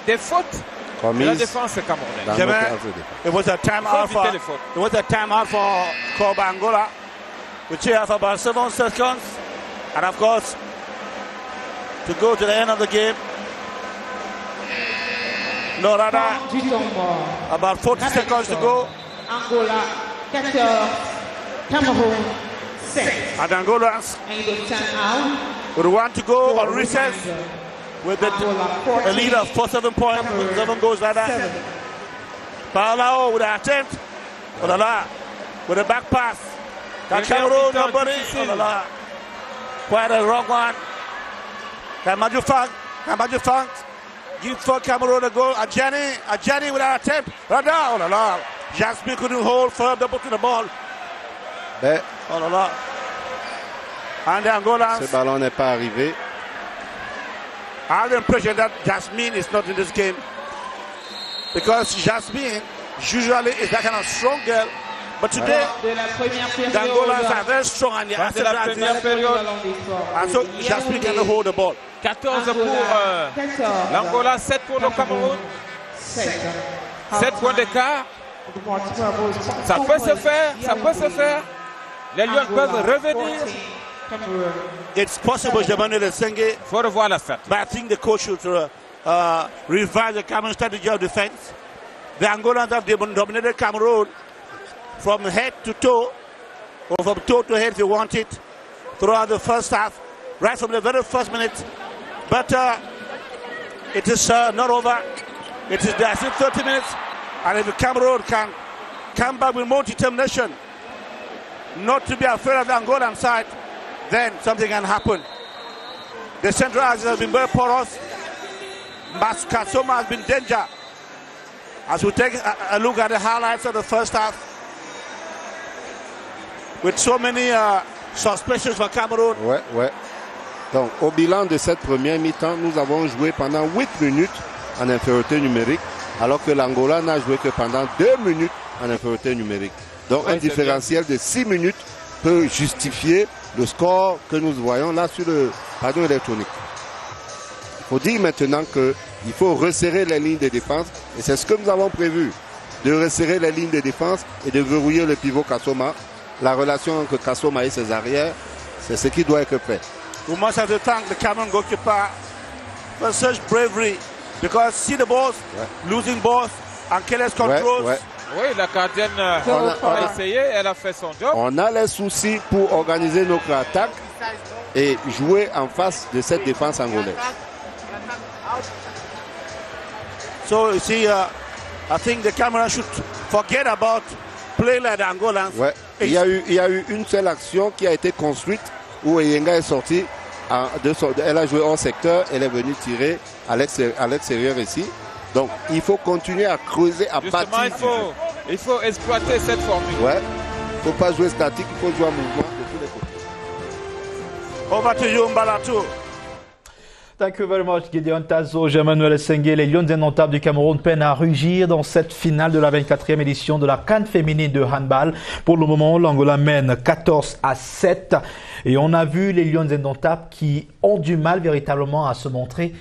des fautes la défense camerounaise. It was a time out for Koba Angola, which here for about 7 seconds, and of course to go to the end of the game. No, rather about 40 seconds to go. Angola 14, Cameroon 6. And Angolans would want to go on recess with a lead of 7 points, with 7 goals like that. Paolao with an attempt, with a back pass. That Cameroon, nobody, quite a wrong one. Kamaju Fang gives for Cameroon a goal. Adjani with an attempt. Jasmine couldn't hold firm the to the ball. And the Angolans. Ce ballon n'est pas arrivé. I have the impression that Jasmine is not in this game, because Jasmine usually is that kind of strong girl, but today the Angolans are very strong and they are and so Jasmine cannot hold the ball. 14 pour l'Angola, 7 pour le Cameroun. 7 points d'écart. Ça peut se faire, ça peut se faire. Les Lions peuvent revenir. It's possible, Emmanuel Senge. Faut revoir la fête. But I think the coach should revise the Cameroon strategy of defense. The Angolans have dominated Cameroon from head to toe, or from toe to head if you want it, throughout the first half, right from the very first minute. But it is not over. It is there still 30 minutes, and if the Cameroon can come back with more determination, not to be afraid of the Angolan side, then something can happen. The central axis has been very porous. Kasoma has been danger. As we take a look at the highlights of the first half, with so many suspicions for Cameroon. Ouais. Donc, au bilan de cette première mi-temps, nous avons joué pendant 8 minutes en infériorité numérique, alors que l'Angola n'a joué que pendant 2 minutes en infériorité numérique. Donc, un différentiel de 6 minutes peut justifier le score que nous voyons là sur le panneau électronique. Il faut dire maintenant qu'il faut resserrer les lignes de défense, et c'est ce que nous avons prévu, de resserrer les lignes de défense et de verrouiller le pivot Kasoma. La relation entre Kasoma et ses arrières, c'est ce qui doit être fait. We must have to thank the Cameroon goalkeeper for such bravery, because see the balls, losing balls, and careless controls. Oui, la gardienne a essayé, elle a fait son job. On a les soucis pour organiser notre attaque et jouer en face de cette défense angolaise. So you see, I think the Cameroon should forget about playing like the Angolans. Ouais. Il y a eu une seule action qui a été construite où Eyenga est sorti. Elle a joué hors secteur, elle est venue tirer à l'extérieur ici. Donc il faut continuer à creuser, à bâtir. Il faut exploiter cette formule. Ouais. Il ne faut pas jouer statique, il faut jouer en mouvement de tous les côtés. Over to you, Mbalatou. Thank you very much, Gideon Tazo, Emmanuel Senge. Les Lions indomptables du Cameroun peinent à rugir dans cette finale de la 24e édition de la CAN féminine de handball. Pour le moment, l'Angola mène 14-7. Et on a vu les Lions indomptables qui ont du mal véritablement à se montrer.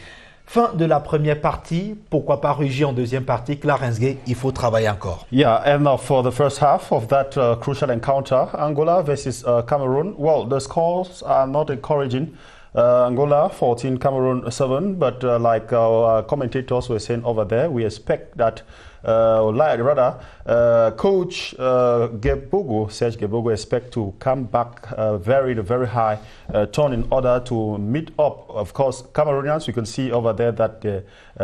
Fin de la première partie, pourquoi pas rugir en deuxième partie? Clarence Gay, il faut travailler encore. Yeah, and for the first half of that crucial encounter, Angola versus Cameroon, well, the scores are not encouraging. Angola 14, Cameroon 7, but like our commentators were saying over there, we expect that, Coach Serge Gebogo expect to come back very high tone in order to meet up. Of course, Cameroonians, you can see over there that the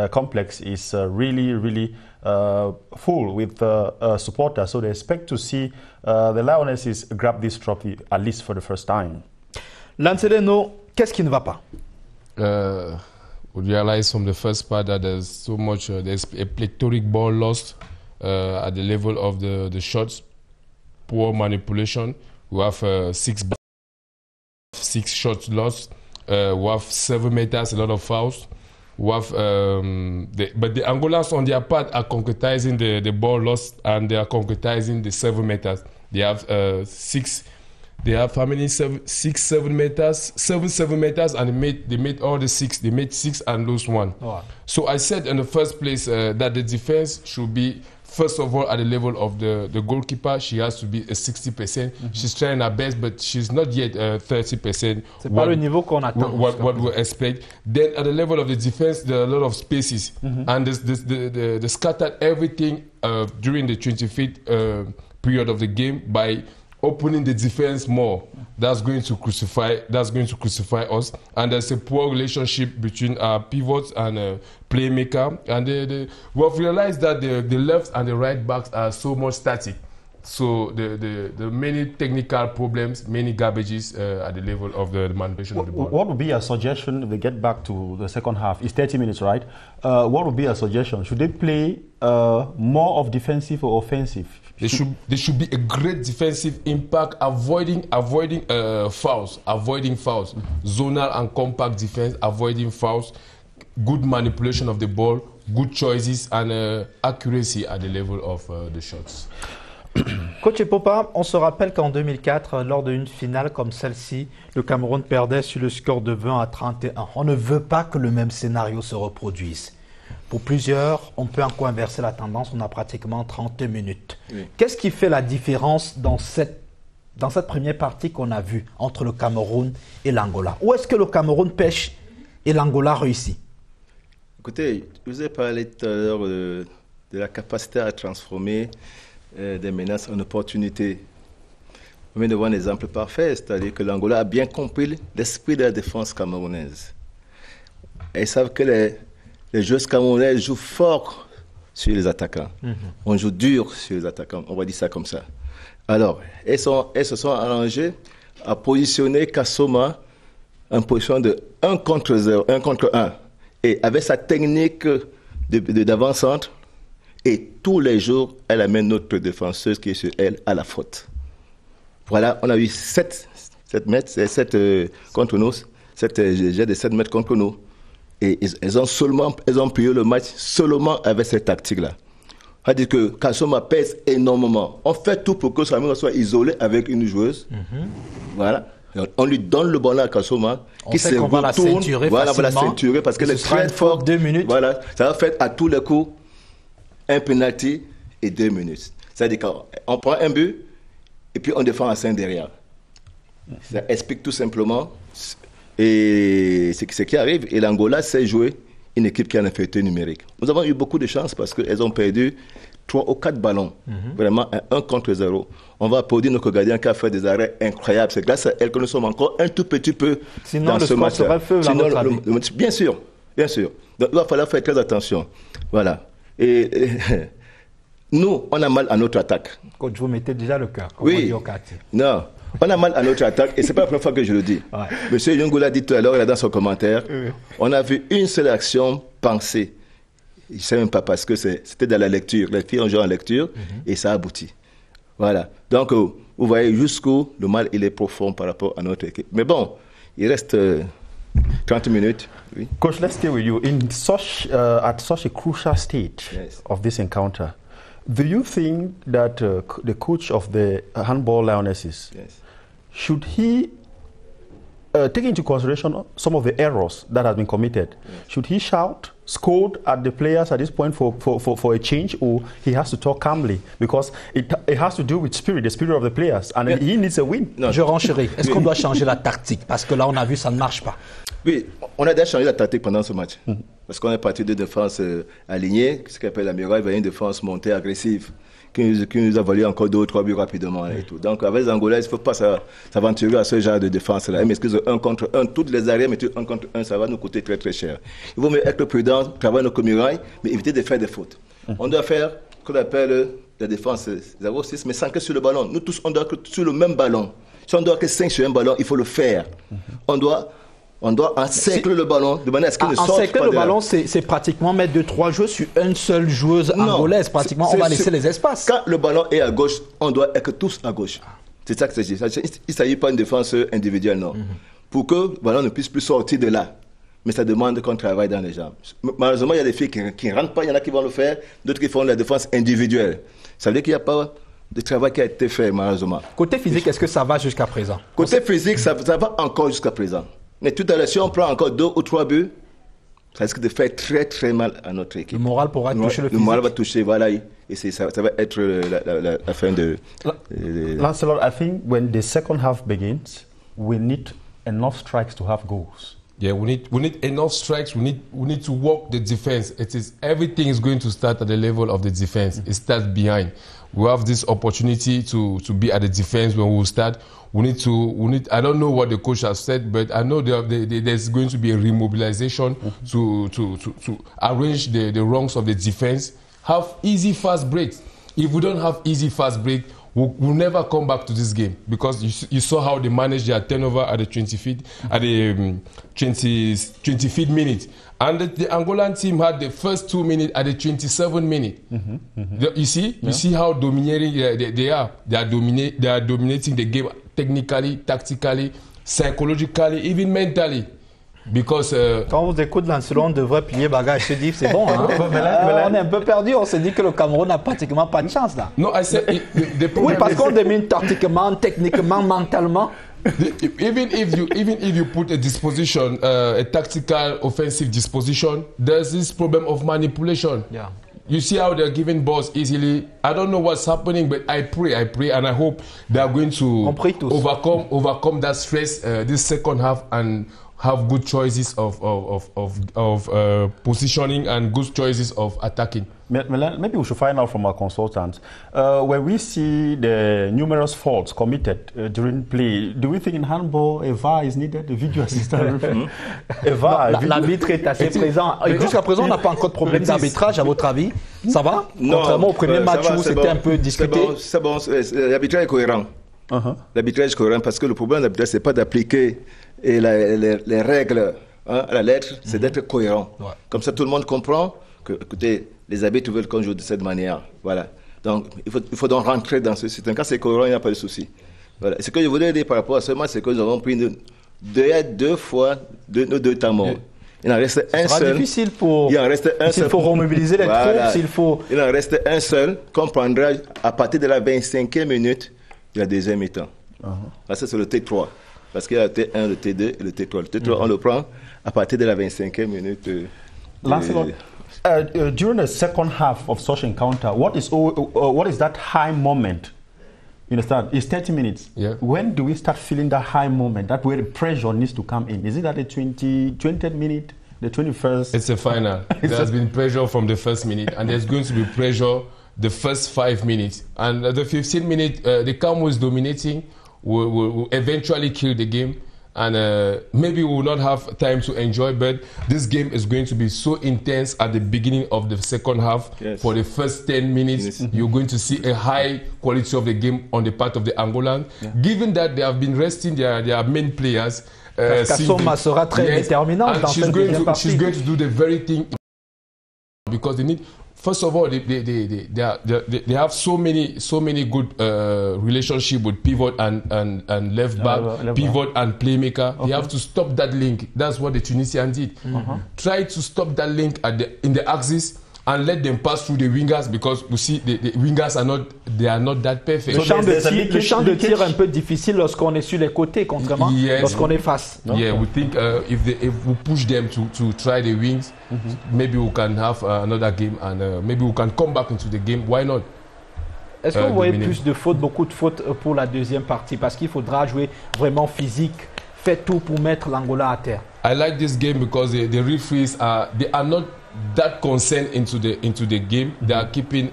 complex is really full with supporters, so they expect to see the Lionesses grab this trophy at least for the first time. Lanceleno, qu'est-ce qui ne va pas? We realized from the first part that there's so much, there's a plethoric ball lost at the level of the shots, poor manipulation. We have 6 shots lost. We have 7 meters, a lot of fouls. We have, but the Angolans on their part are concretizing the ball lost, and they are concretizing the 7 meters. They have 6 They have how many? 7 meters, and they made all the 6. They made 6 and lost 1. Wow. So I said in the first place that the defense should be, first of all, at the level of the goalkeeper. She has to be a 60%. She's trying her best, but she's not yet 30%. C'est pas le niveau qu'on attend. What we expect. Then at the level of the defense, there are a lot of spaces, and they scattered everything during the 25th period of the game by opening the defense more. That's going to crucify us. And there's a poor relationship between our pivots and playmaker. And we have realized that the left and the right backs are so much static. So the many technical problems, many garbages at the level of the manipulation of the ball. What would be a suggestion if they get back to the second half? It's 30 minutes, right? What would be a suggestion? Should they play more of defensive or offensive? There should be a great defensive impact, avoiding fouls, zonal and compact defense, avoiding fouls, good manipulation of the ball, good choices, and accuracy at the level of the shots. Coach Epopa, on se rappelle qu'en 2004, lors d'une finale comme celle-ci, le Cameroun perdait sur le score de 20-31. On ne veut pas que le même scénario se reproduise. Pour plusieurs, on peut encore inverser la tendance, on a pratiquement 30 minutes. Oui. Qu'est-ce qui fait la différence dans cette première partie qu'on a vue entre le Cameroun et l'Angola? Où est-ce que le Cameroun pêche et l'Angola réussit? Écoutez, je vous ai parlé tout à l'heure de la capacité à transformer des menaces en opportunités. On vient de voir un exemple parfait, c'est-à-dire que l'Angola a bien compris l'esprit de la défense camerounaise. Et ils savent que les joueurs camerounais jouent fort sur les attaquants. On joue dur sur les attaquants, on va dire ça comme ça. Alors, ils se sont arrangés à positionner Kasoma en position de 1 contre 0, 1 contre 1. Et avec sa technique d'avant-centre, et tous les jours, elle amène notre défenseuse qui est sur elle à la faute. Voilà, on a eu 7 mètres, 7 contre nous, j'ai des 7 mètres contre nous. Et elles ont plié le match seulement avec cette tactique-là. C'est-à-dire que Kasoma pèse énormément. On fait tout pour que Samuel soit isolé avec une joueuse. Voilà. On lui donne le ballon à Kasoma, qui se retourne. La ceinturer voilà, on va la ceinturer parce qu'elle est très forte. 2 minutes. Voilà, ça va faire à tous les coups un penalty et 2 minutes. C'est-à-dire qu'on prend un but et puis on défend à 5 derrière. Ça explique tout simplement et ce qui arrive. Et l'Angola sait jouer une équipe qui a une infériorité numérique. Nous avons eu beaucoup de chance parce qu'elles ont perdu 3 ou 4 ballons. Vraiment 1 contre 0. On va applaudir notre gardien qui a fait des arrêts incroyables. C'est grâce à elle que nous sommes encore un tout petit peu dans ce match. Sinon, bien sûr, bien sûr. Donc il va falloir faire très attention. Voilà. Et nous, on a mal à notre attaque. Coach, vous mettez déjà le cœur. Oui. Non, on a mal à notre attaque et c'est pas la première fois que je le dis. Ouais. Monsieur Yungu l'a dit tout à l'heure, il a dans son commentaire. On a vu une seule action pensée. Je ne sais même pas parce que c'était dans la lecture. Les filles ont joué en lecture et ça a abouti. Voilà. Donc, vous voyez jusqu'où le mal il est profond par rapport à notre équipe. Mais bon, il reste 30 minutes. Oui. Coach, let's stay with you. At such a crucial stage of this encounter, do you think that the coach of the handball Lionesses, should he take into consideration some of the errors that have been committed? Should he shout, scold at the players at this point for a change, or he has to talk calmly? Because it has to do with the spirit of the players, and he needs a win. Non, je renchéris. Est-ce qu'on doit changer la tactique? Parce que là, on a vu, ça ne marche pas. Oui, on a déjà changé la tactique pendant ce match. Parce qu'on est parti de défense alignée, ce qu'on appelle la muraille, vers une défense montée agressive, qui nous a valu encore 2 ou 3 buts rapidement et tout. Donc avec les Angolais, il ne faut pas s'aventurer à ce genre de défense-là. Ils m'excusent 1 contre 1, toutes les arrières, mais 1 contre 1, ça va nous coûter très très cher. Il vaut mieux être prudent, travailler nos murailles, mais éviter de faire des fautes. On doit faire ce qu'on appelle la défense 0-6, mais sans que sur le ballon. Nous tous, on doit que sur le même ballon. Si on doit que 5 sur un ballon, il faut le faire. On doit encercler le ballon de manière à ce qu'il ne sorte pas. Encercler le ballon, c'est pratiquement mettre 2-3 joueurs sur une seule joueuse angolaise. Pratiquement, on va laisser les espaces. Quand le ballon est à gauche, on doit être tous à gauche. C'est ça que c'est. Il ne s'agit pas d'une défense individuelle, non. Pour que le ballon ne puisse plus sortir de là. Mais ça demande qu'on travaille dans les jambes. Malheureusement, il y a des filles qui ne rentrent pas, il y en a qui vont le faire, d'autres qui font la défense individuelle. Ça veut dire qu'il n'y a pas travail qui a été fait, malheureusement. Côté physique, est-ce que ça va jusqu'à présent? Côté physique, ça va encore jusqu'à présent. Mais tout à l'heure, si on prend encore 2 ou 3 buts, ça risque de faire très très mal à notre équipe. Le moral pourra toucher le physique. Le moral va toucher, voilà. Et ça va être la fin de... Lancelot, I think when the second half begins, we need enough strikes to have goals. Yeah, we need enough strikes. We need to work the defense. Everything is going to start at the level of the defense. It starts behind. We have this opportunity to be at the defense when we start. We need. I don't know what the coach has said, but I know there's going to be a remobilization to arrange the wrongs of the defense. Have easy fast breaks. If we don't have easy fast break, we'll never come back to this game, because you saw how they managed their turnover at the 25th minute. And the Angolan team had the first 2 minutes at the 27th minute. You see how dominating they are. They are dominating the game technically, tactically, psychologically, even mentally. Because quand vous écoutez Lancelot, on devrait plier bagage et se dire c'est bon. Hein? On est un peu perdu. On se dit que le Cameroun n'a pratiquement pas de chance là. No, I said oui, parce qu'on domine tactiquement, techniquement, mentalement. Even if you put a disposition, a tactical offensive disposition, there's this problem of manipulation. Yeah. You see how they're giving balls easily. I don't know what's happening, but I pray, and I hope they are going to overcome that stress this second half and have good choices of positioning and good choices of attacking. Maybe we should find out from our consultants. When we see the numerous faults committed during play, do we think in handball a VAR is needed, a video assistant referee? L'arbitre est assez présent. Jusqu'à présent, on n'a pas encore de problème d'arbitrage, à votre avis? Ça va? Non, contrairement au premier match où c'était un peu discuté. C'est bon, l'arbitrage est cohérent. L'arbitrage est cohérent parce que le problème de l'arbitrage, c'est pas d'appliquer les règles à la lettre, c'est d'être cohérent. Ouais. Comme ça, tout le monde comprend que, écoutez, les arbitres veulent qu'on joue de cette manière. Voilà. Donc, il faut donc rentrer dans ce système. Quand c'est cohérent, il n'y a pas de souci. Voilà. Ce que je voudrais dire par rapport à ce match, c'est que nous avons pris deux fois deux temps morts. Il en reste un seul. Ce sera difficile pour. Il en reste un seul. S'il faut remobiliser les troupes, s'il faut. Il en reste un seul qu'on prendra à partir de la 25e minute de la deuxième mi-temps. Ça, c'est le T3. Parce qu'il y a le T1, le T2 et le T3. Le T3, on le prend à partir de la 25e minute. Lancelot, during the second half of such encounter, what is that high moment? You understand? It's 30 minutes. Yeah. When do we start feeling that high moment, that where the pressure needs to come in? Is it at the 20th minute, the 21st? It's a final. There's been pressure from the first minute, and there's going to be pressure the first 5 minutes. And the 15th minute, the Cameroon is dominating. Will eventually kill the game, and maybe we will not have time to enjoy, but this game is going to be so intense at the beginning of the second half. Yes. For the first 10 minutes, you're going to see a high quality of the game on the part of the Angolans. Yeah. Given that they have been resting their main players, Kassoma sera très déterminante dans cette deuxième partie. She's going to do the very thing because they need. First of all, they have so many good relationship with pivot and left back, pivot and playmaker. Okay. They have to stop that link. That's what the Tunisians did. Try to stop that link in the axis and let them pass through the wingers, because we see the wingers are not that perfect. Le champ de tir un peu difficile lorsqu'on est sur les côtés, contrairement lorsqu'on est face. Yeah, we think if we push them to try the wings, maybe we can have another game, and maybe we can come back into the game. Why not? Est-ce que vous voyez plus de fautes, beaucoup de fautes pour la deuxième partie, parce qu'il faudra jouer vraiment physique, fait tout pour mettre l'Angola à terre? I like this game because the referees are not that concerned into the game. They are keeping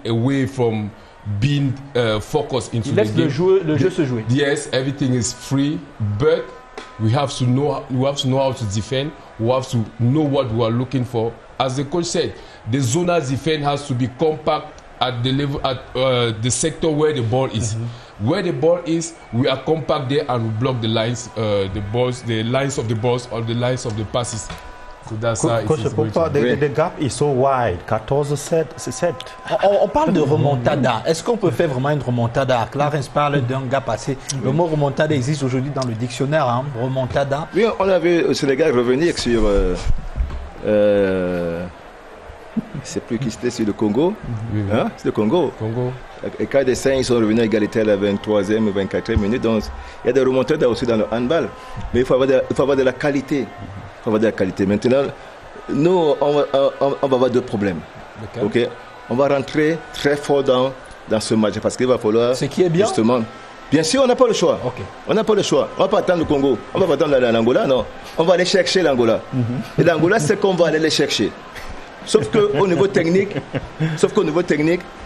away from being focused into the game. Le jeu se jouer. Yes, everything is free, but we have to know how to defend. We have to know what we are looking for. As the coach said, the zonal defense has to be compact at the level the sector where the ball is. Where the ball is, we are compact there and we block the lines, the lines of the balls or the lines of the passes. So that's the gap is so wide. 14-7. On parle de remontada. Est-ce qu'on peut faire vraiment une remontada? Clarence parle d'un gap assez. Le mot remontada existe aujourd'hui dans le dictionnaire. Hein? Remontada. Oui, on a vu le Sénégal revenir sur C'est plus qui c'était sur le Congo. Hein? C'est le Congo. Congo. Et quand des Saints sont revenus à égalité à la 23e ou 24e minute, donc il y a des remontées aussi dans le handball. Mais il faut avoir de la qualité. Il faut avoir de la qualité. Maintenant, nous, on va avoir deux problèmes. Okay? On va rentrer très fort dans ce match parce qu'il va falloir. Ce qui est bien. Justement. Bien sûr, on n'a pas le choix. Okay. On n'a pas le choix. On ne va pas attendre le Congo. On ne va pas attendre l'Angola, non. On va aller chercher l'Angola. Et l'Angola, c'est qu'on va aller les chercher. Sauf qu'au niveau technique,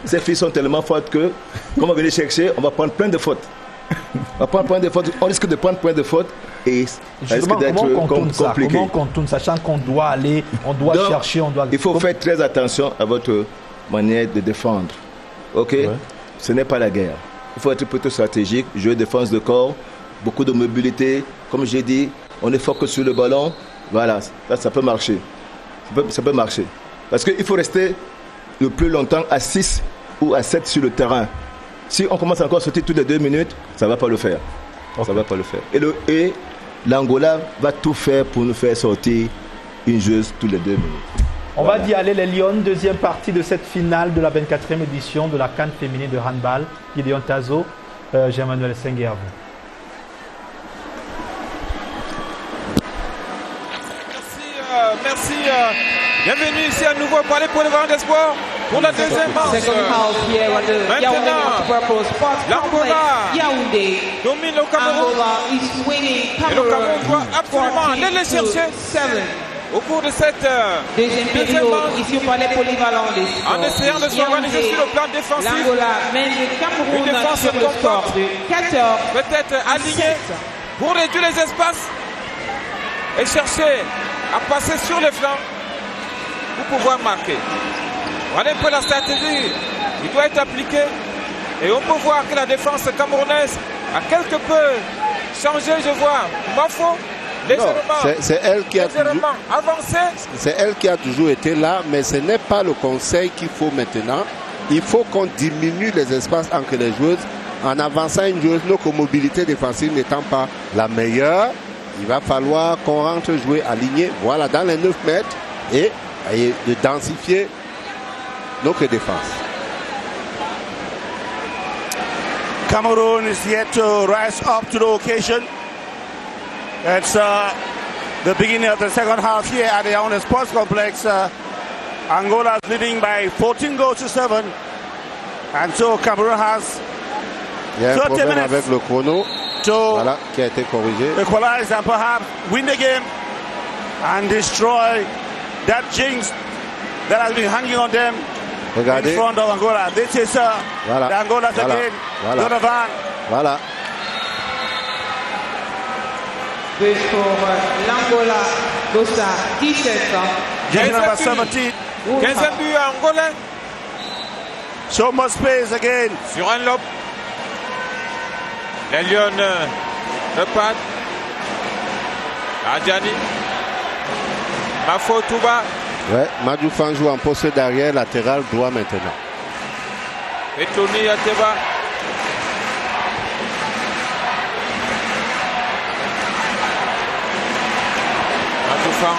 ces filles sont tellement fortes que, quand on va venir chercher, on va prendre plein de fautes. On risque de prendre plein de fautes et ça risque d'être compliqué. Comment on tourne, sachant qu'on doit aller, on doit chercher, on doit... Il faut faire très attention à votre manière de défendre. Ok? Ouais. Ce n'est pas la guerre. Il faut être plutôt stratégique, jouer défense de corps, beaucoup de mobilité. Comme j'ai dit, on est focus sur le ballon. Voilà, là, ça peut marcher. Ça peut marcher. Parce qu'il faut rester le plus longtemps à 6 ou à 7 sur le terrain. Si on commence encore à sauter toutes les 2 minutes, ça ne va pas le faire. Okay. Ça va pas le faire. Et l'Angola va tout faire pour nous faire sortir une joueuse toutes les 2 minutes. On va d'y aller les Lions, deuxième partie de cette finale de la 24e édition de la CAN féminine de handball. Gideon Tazo, Jean-Emmanuel Sengue à vous. Merci. Bienvenue ici à nouveau pour aller pour le Grand des Sports pour la deuxième manche. Maintenant, l'Angola domine le Cameroun. Et le Cameroun doit absolument aller les chercher au cours de cette deuxième manche. En essayant de s'organiser sur le plan défensif. Une défense compacte, peut-être alignée pour réduire les espaces et chercher à passer sur les flancs pour pouvoir marquer. Voilà un peu la stratégie qui doit être appliquée. Et on peut voir que la défense camerounaise a quelque peu changé, je vois. Mafo, légèrement, c'est elle qui a avancé. C'est elle qui a toujours été là, mais ce n'est pas le conseil qu'il faut maintenant. Il faut qu'on diminue les espaces entre les joueuses en avançant une joueuse, notre mobilité défensive n'étant pas la meilleure. Il va falloir qu'on rentre jouer aligné, voilà, dans les 9 mètres et de densifier notre défense. Cameroon is yet to rise up to the occasion. It's the beginning of the second half here at the Yaoundé Sports Complex. Angola is leading by 14 goals to 7. And so Cameroon has 30 minutes avec le chrono. Voilà, qui a été corrigé. Equalize and perhaps win the game and destroy that jinx that has been hanging on them. Regardez. In front of Angola. This is the Angola's again. Donovan. Voilà. Pour l'Angola, Dossa, 17 ans. Jersey number 17. 15e but à Angola. So much space again. Sur un lob. Les Lions repartent. Adjani. Mafo Touba. Ouais, Madoufan joue en poste d'arrière latéral droit maintenant. Et Tony Ateba. Madoufan.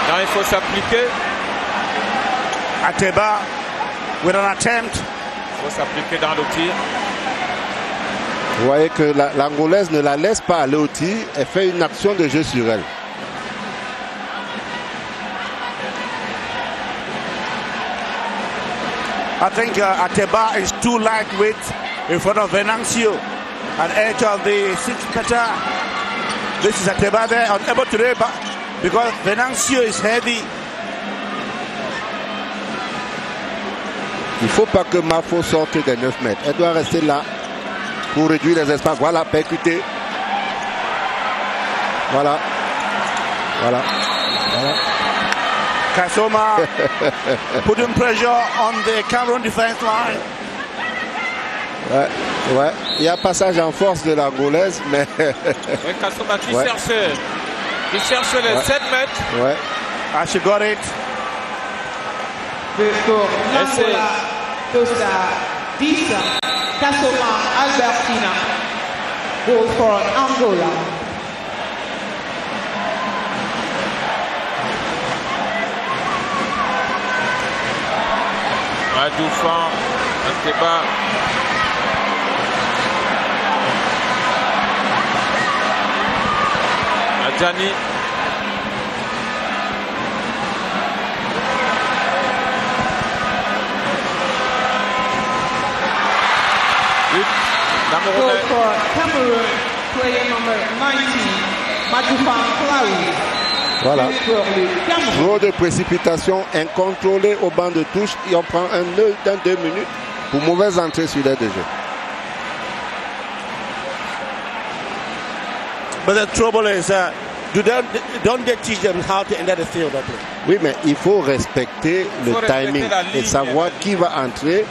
Non, il faut s'appliquer. Ateba with an attempt. Il faut s'appliquer dans le tir. Vous voyez que l'Angolaise ne la laisse pas aller au tir. Elle fait une action de jeu sur elle. I think Ateba is too lightweight in front of Venancio at the edge of the 6-meter. This is Ateba there, unable to do, because Venancio is heavy. Il ne faut pas que Mafo sorte des 9 mètres. Elle doit rester là pour réduire les espaces. Voilà, percuté. Voilà. Kasoma putting pressure on the Cameroon defense line. Ouais. Il y a passage en force de l'Angolaise, mais... Oui, Kasoma qui cherche les 7 mètres. Ouais. She got it. Pour l'Angola, Dossa, 10, Kasoma, Albertina. Goal for Angola. Madoufan, Anteba. Adjani. Goal for Cameroon, player number 19, Madoufan Klaoui. Voilà. Trop de précipitation incontrôlée au banc de touche et on prend un nœud dans 2 minutes pour mauvaise entrée sur l'aide de jeu. But the trouble is, don't they teach them how to enter the field? Oui, mais il faut respecter le timing et savoir qui va entrer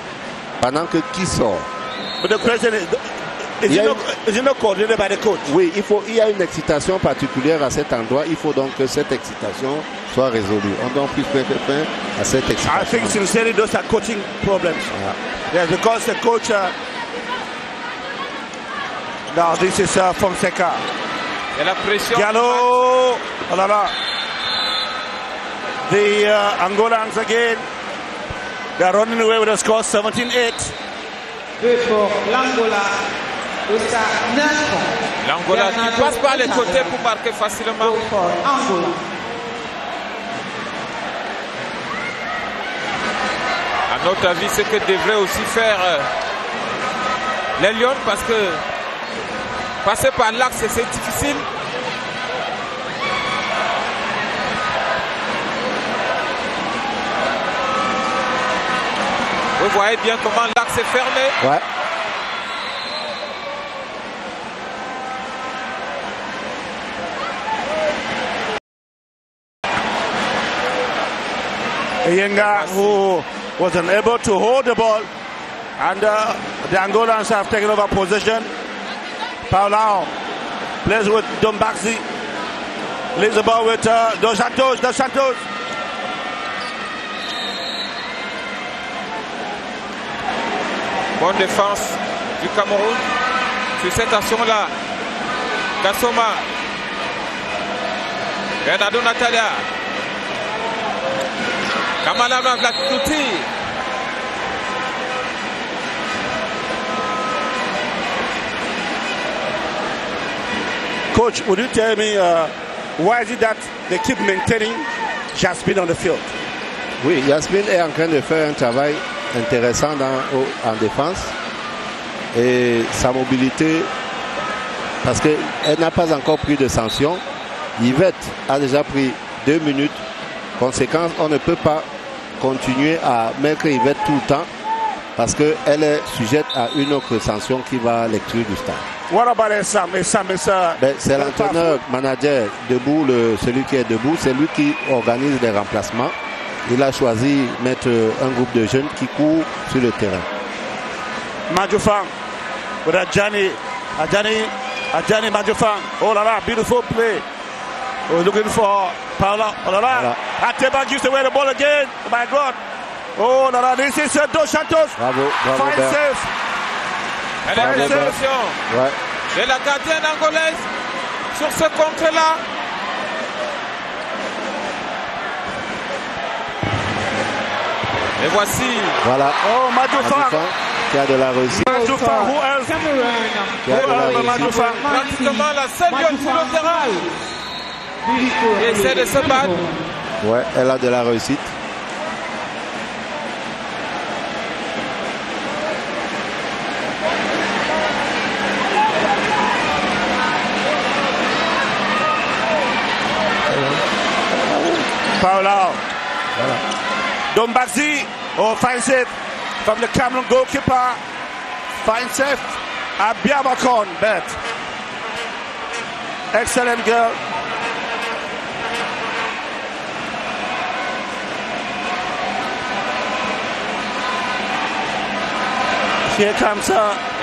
pendant que qui sort. But the question is it not coordinated by the coach? Oui, il y a une excitation particulière à cet endroit. Il faut donc que cette excitation soit résolue. On doit plus faire à cette excitation. I think sincerely those are coaching problems. Yes, because the coach. Now this is Fonseca. Et la pression. Diallo. Oh là là. The Angolans again. They are running away with a score 17-8. Good for l'Angola. L'Angola qui passe par les côtés pour marquer facilement. À notre avis, ce que devraient aussi faire les Lions, parce que passer par l'axe, c'est difficile. Vous voyez bien comment l'axe est fermé. Ouais. Yenga, who was unable to hold the ball, and the Angolans have taken over possession. Paulao plays with Dombaxi, leaves the ball with Dos Santos. Dos Santos. Bonne défense du Cameroun sur cette action-là. Gassoma, Bernardo Natalia. Kamala Vlatuti. Coach, would you tell me why is it that they keep maintaining Jasmine on the field? Oui, Jasmine est en train de faire un travail intéressant en défense et sa mobilité, parce qu'elle n'a pas encore pris de sanction. Yvette a déjà pris 2 minutes. Conséquence, on ne peut pas continuer à mettre Yvette tout le temps parce qu'elle est sujette à une autre sanction qui va l'exclure du stade. What about Sam? C'est l'entraîneur, manager debout, celui qui est debout, c'est lui qui organise les remplacements. Il a choisi de mettre un groupe de jeunes qui courent sur le terrain. Madoufan with Adjani Madoufan. Oh là là, beautiful play. We're looking for Paula. Oh là là. Anteba gives away the ball again. Oh my God. Oh là là, this is Dos Santos. Bravo, fine Ben. save. Elle a une de la gardienne angolaise sur ce contre-là. Et voici. Voilà. Oh, Madoufan. Qui a de la réussite. Madoufan, who else? Qui a de la réussite. Madoufan, pratiquement la seule lionne sur le terrain. Et essaie de se battre. Ouais, elle a de la réussite. Paula. Dombaxi. Oh, fine save from the Cameroon goalkeeper. Fine save. Abiabakon, bet. Excellent girl. Here comes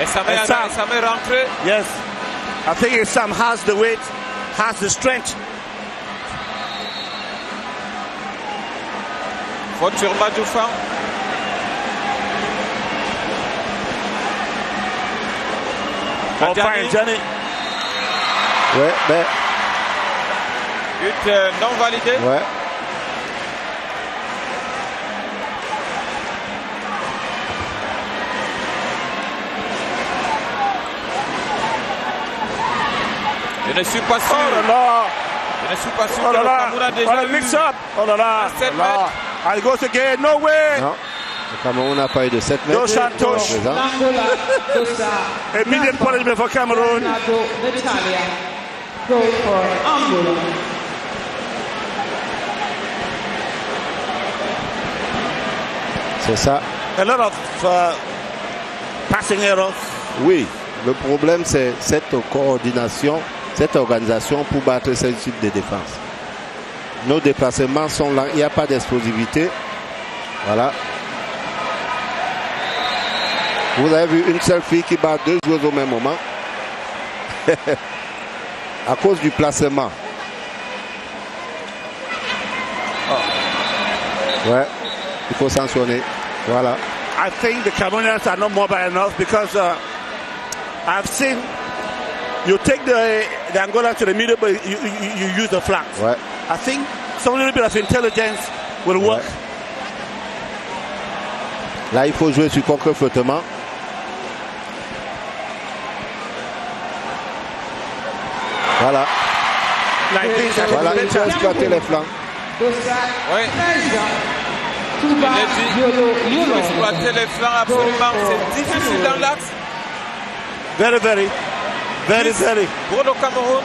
Et ça m'est rentré. Yes. I think Sam has the weight, has the strength. Faute sur Madoufan. Oh, fine, Johnny. Ouais, mais... But non validé. Ouais. Je ne suis pas sûr. Oh là là. Je ne suis pas sûr Oh que là le là. Cameroun a Oh déjà là, eu mix up. Oh là là. 7 Oh là. mètres. I goes again. No way. Non. Le Cameroun n'a pas eu de 7 mètres. Dos Santos. Immediate punishment for Cameroon. Natalia. Goal for Angola. C'est ça. A lot of passing errors. Oui, le problème c'est cette coordination, cette organisation pour battre ce type de défense. Nos déplacements sont là, il n'y a pas d'explosivité. Voilà. Vous avez vu une seule fille qui bat 2 joueurs au même moment. À cause du placement. Ouais, il faut sanctionner. Voilà. I think the Cameroonians are not mobile enough because I've seen you take the Angola to the middle, but you use the flanks. Ouais. I think some little bit of intelligence will work. Ouais. Là, il faut jouer sur contre-flottement. Voilà. Voilà, il faut exploiter les flancs. Oui. Il est dit, il faut exploiter les flancs absolument. C'est difficile dans l'axe. Very, very. Pour le Cameroun.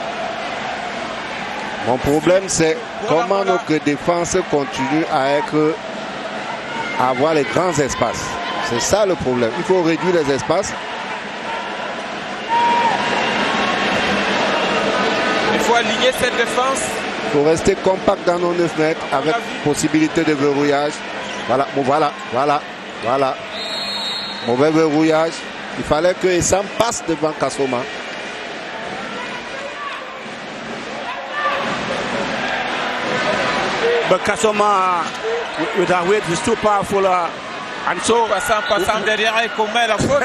Mon problème, c'est comment notre défense continue à avoir les grands espaces. C'est ça le problème. Il faut réduire les espaces. Il faut aligner cette défense. Il faut rester compact dans nos 9 mètres avec possibilité de verrouillage. Voilà. Mauvais verrouillage. Il fallait que Essam passe devant Kasoma. But Kasoma, with her weight, is too powerful. And so, passant derrière elle commet la faute.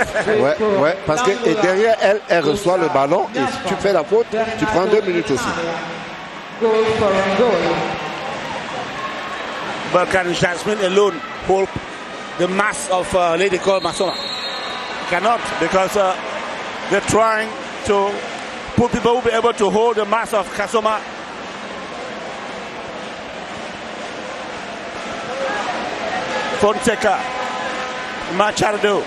Ouais, parce que et derrière elle reçoit le ballon et si tu fais la faute, tu prends 2 minutes aussi. Goal for Angola. but can Jasmine alone hold the mass of Lady called Masoma? Cannot, because they're trying to put people who will be able to hold the mass of Kasoma. Fonseca, Machado.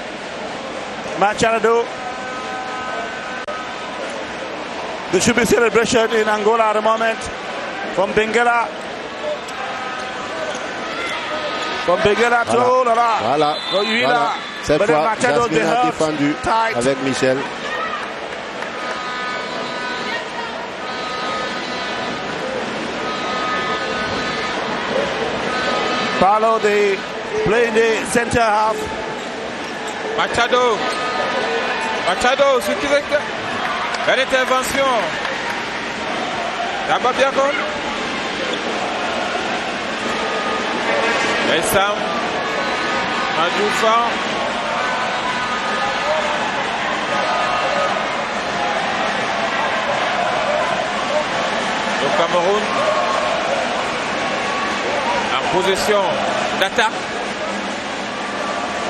There should be celebration in Angola at the moment from Benguela. From Benguela to Voilà. Cette fois, Jasmine a défendu avec Michel. Paulo, they play in the center half. Machado, ce qui veut que... Belle intervention. Là-bas bien comme. Essam. Madoufa. Le Cameroun en position d'attaque.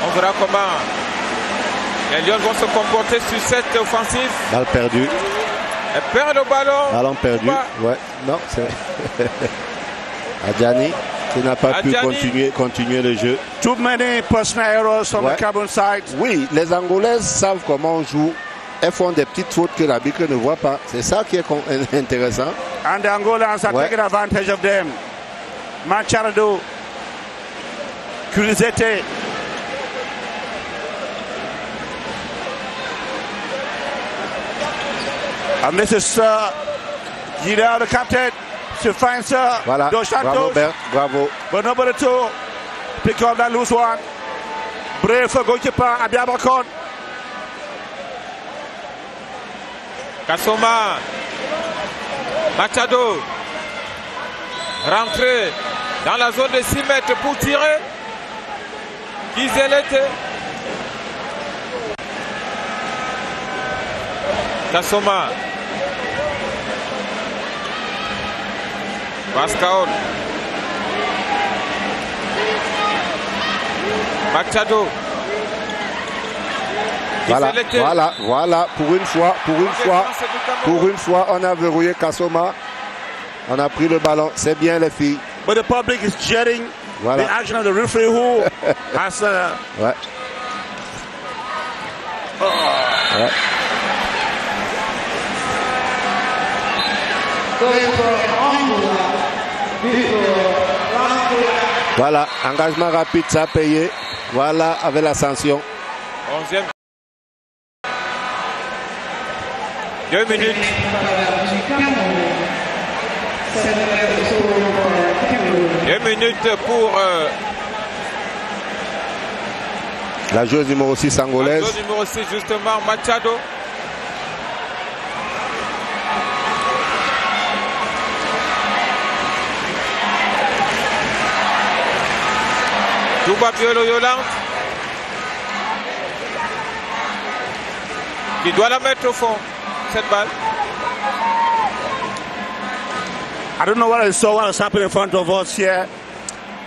On verra comment les Lions vont se comporter sur cette offensive. Balle perdue. Elle perd le ballon. Ballon perdu. Ouais, non, c'est Adjani qui n'a pas pu continuer le jeu. Too many personal errors from the Cameroon side. Oui, les Angolaises savent comment on joue. Elles font des petites fautes que l'arbitre ne voit pas. C'est ça qui est intéressant. And the Angolans are taking advantage of them. Machado, Curizete. And this is Gida, the captain. She finds voilà. Dos Santos. Bravo, Bert. Bravo. But nobody to pick up that loose one. Brave for goalkeeper Abiabakon. Kasoma. Machado. Rentré dans la zone de 6 mètres pour tirer. Gizelete. Kasoma. Pascal. Machado. Voilà, pour une fois, on a verrouillé Kasoma. On a pris le ballon, c'est bien les filles. But the public is cheering the action of the referee who has ouais. Ouais. Voilà, engagement rapide, ça a payé. Voilà, avec la sanction. 11e. 2 minutes. Deux minutes pour la joueuse numéro 6 angolaise. La joueuse numéro 6 justement, Machado. Touba Biolo Yolande qui doit la mettre au fond, cette balle. I don't know what I saw what was happening in front of us here.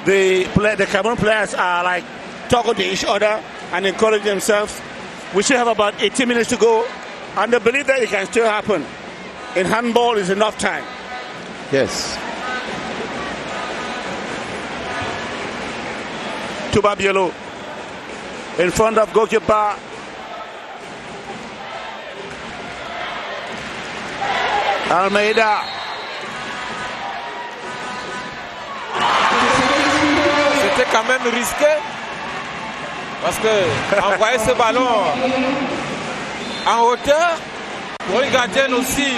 The Cameroon players are like talking to each other and encouraging themselves. We still have about 18 minutes to go, and they believe that it can still happen. In handball is enough time. Yes. Touba Bielo in front of goalkeeper. Almeida. C'était quand même risqué parce que envoyer ce ballon en hauteur pour une gardienne aussi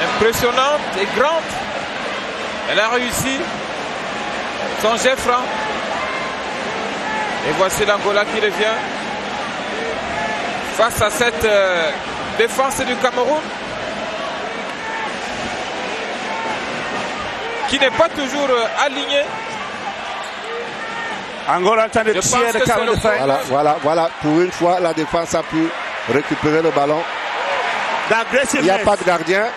impressionnante et grande, elle a réussi son jet franc. Et voici l'Angola qui revient face à cette défense du Cameroun qui n'est pas toujours aligné. Angola en train de tirer le Cameroun. Voilà. Pour une fois, la défense a pu récupérer le ballon. Il n'y a pas de gardien.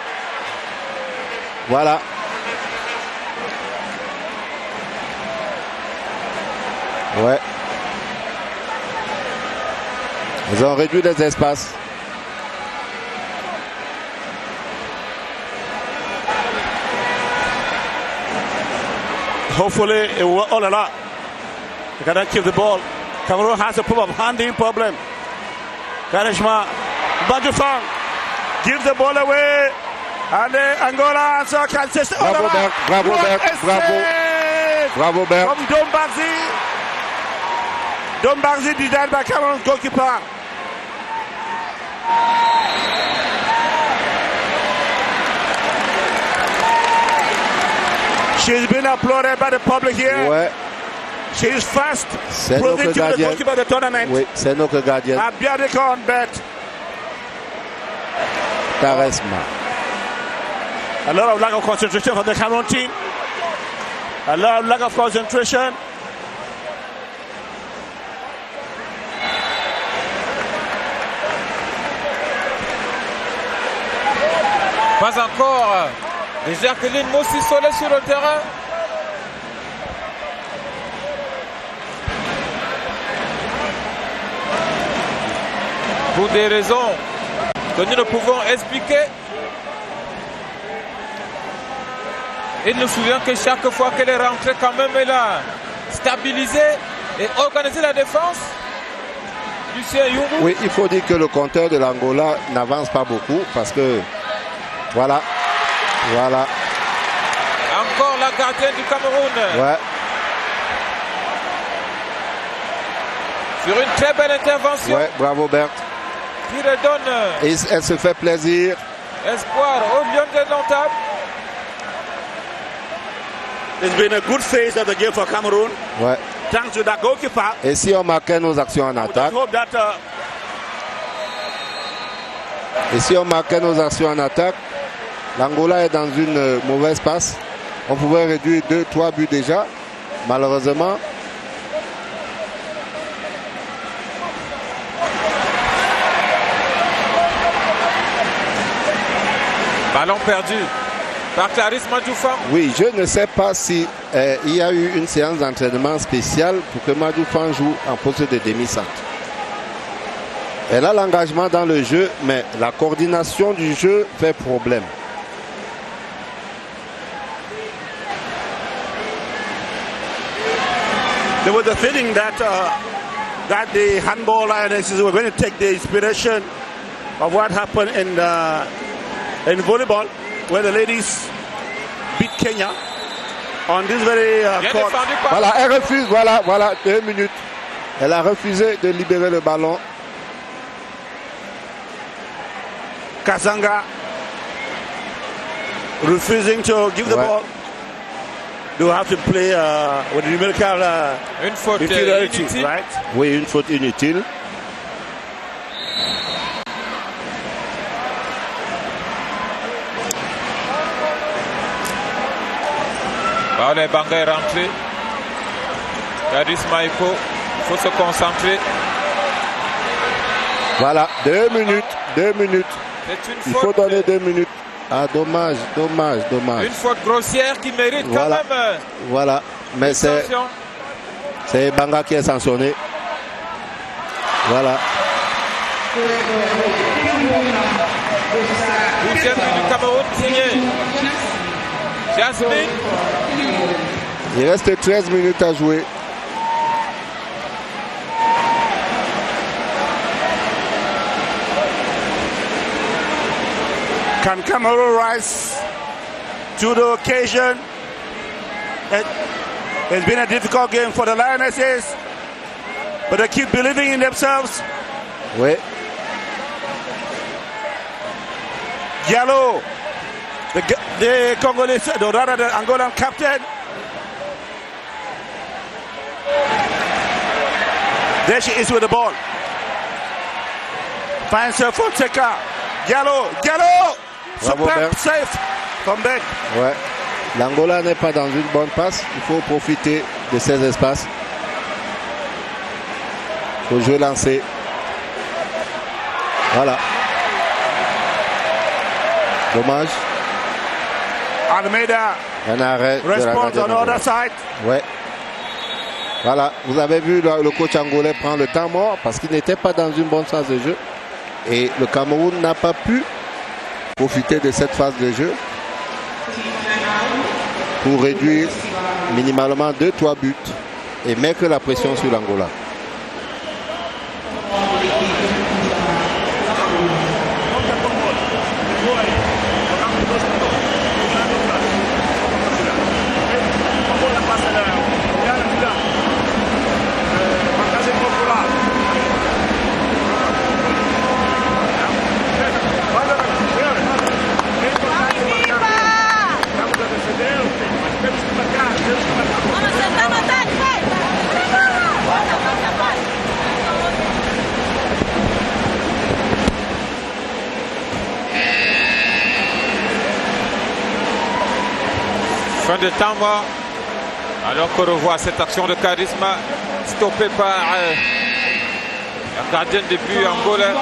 Voilà. Ouais. Ils ont réduit les espaces. Hopefully it will. Oh la la. They cannot keep the ball. Cameroon has a problem, handling problem. Karishma, Badjufang gives the ball away. And Angola answer can say, bravo Bert, bravo Bert, bravo Bert. From Dombarzi designed by Cameroon's goalkeeper. She's been applauded by the public here. Ouais. She's fast. C'est notre gardien. The the tournament. Oui, c'est notre gardien. Abiadika on bet. Charisma. A lot of lack of concentration from the Cameroon team. A lot of lack of concentration. Pas encore. Jacqueline Mossissolé sur le terrain. Pour des raisons que nous ne pouvons expliquer. Il nous souvient que chaque fois qu'elle est rentrée, quand même, elle a stabilisé et organisé la défense. Lucien Yungu. Oui, il faut dire que le compteur de l'Angola n'avance pas beaucoup parce que, voilà. Encore la gardienne du Cameroun. Ouais. Sur une très belle intervention. Ouais, bravo Berthe. Qui redonne. Et elle se fait plaisir. Espoir au Lion indomptable. It's been a good phase of the game for Cameroon. Ouais. Thanks to that goalkeeper. Et si on marquait nos actions en attaque. L'Angola est dans une mauvaise passe. On pouvait réduire 2-3 buts déjà. Malheureusement. Ballon perdu. par Clarisse Madjoufam. Oui, je ne sais pas si il y a eu une séance d'entraînement spéciale pour que Madjoufam joue en poste de demi-centre. Elle a l'engagement dans le jeu, mais la coordination du jeu fait problème. There was a feeling that the handball lionesses were going to take the inspiration of what happened in volleyball, where the ladies beat Kenya on this very court. Voilà, elle refuse, voilà, 2 minutes. Elle a refusé de libérer le ballon. Kazanga refusing to give the ball. You have to play with numerical une faute inferiority, inutile. right? Oui, une faute inutile. Paolo Banga est rentré. Kadis Maïko, il faut se concentrer. Voilà, 2 minutes, 2 minutes. C'est une Il faute. faut donner 2 minutes. Ah, dommage. Une faute grossière qui mérite Voilà. quand même. Voilà, mais c'est Banga qui est sanctionné. Voilà. 12e but du Cameroun signé. Jasmine. Il reste 13 minutes à jouer. Can Cameroon rise to the occasion? It's been a difficult game for the Lionesses, but they keep believing in themselves. Oui. Diallo, the Congolese, or rather the Angolan captain. There she is with the ball. Finds her Fonseca. Diallo. Super safe from back. Ouais. L'Angola n'est pas dans une bonne passe. Il faut profiter de ces espaces. Il faut jouer lancé. Voilà. Dommage. Almeida. Un arrêt. Response on the other side. Ouais. Voilà. Vous avez vu le coach angolais prendre le temps mort parce qu'il n'était pas dans une bonne phase de jeu. Et le Cameroun n'a pas pu profiter de cette phase de jeu pour réduire minimalement 2-3 buts et mettre la pression sur l'Angola. Fin de temps mort. Alors qu'on revoit cette action de charisme stoppée par la gardienne de but angolais.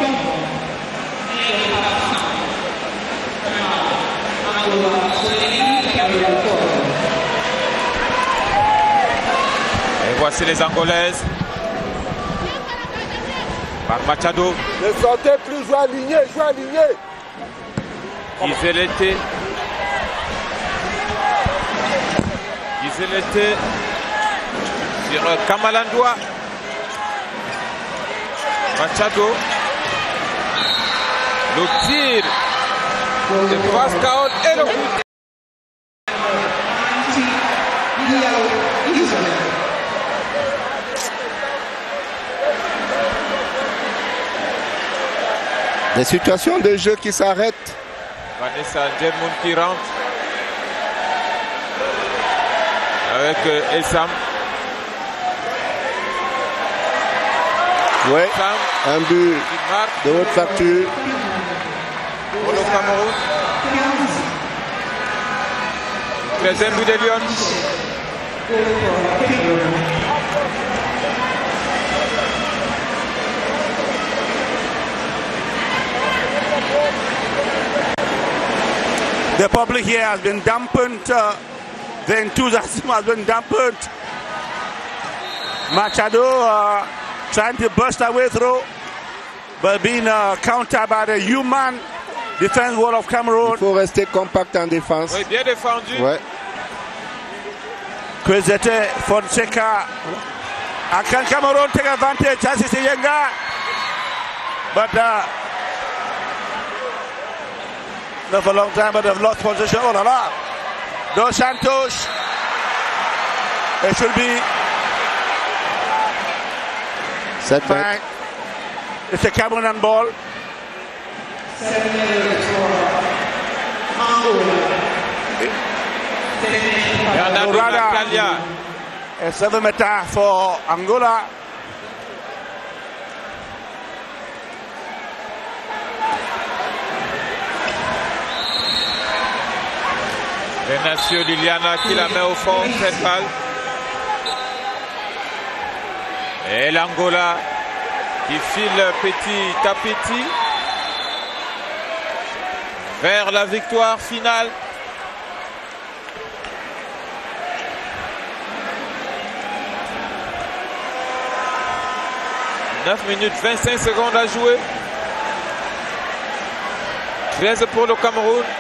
Et voici les Angolaises. Par Machado. Ne sortez plus, jouez aligné. Giselete sur Kamalandoua. Machado. Le tir de Pascal et le but. Des situations de jeu qui s'arrêtent. Vanessa Djermoun qui rentre. Avec Essam. Ouais, un but de haute facture. Pour le Cameroun. 13e but des Lions. The public here has been dampened. The enthusiasm has been dampened. Machado trying to burst away through, but being countered by the human defense wall of Cameroon. Il faut rester compact en défense. Oui, bien défendu. Ouais. Kwezete, Fonseca. Can Cameroon take advantage? Chassis Yenga. But not for a long time, but they've lost position. Oh la la. Dos Santos. It should be fine. It's a Cameroon ball. 7 minutes for Angola. Morada. A 7 meter for Angola. Renacio Liliana qui la met au fond, cette balle. Et l'Angola qui file petit à petit vers la victoire finale. « 9 minutes 25 secondes à jouer. 13 pour le Cameroun. «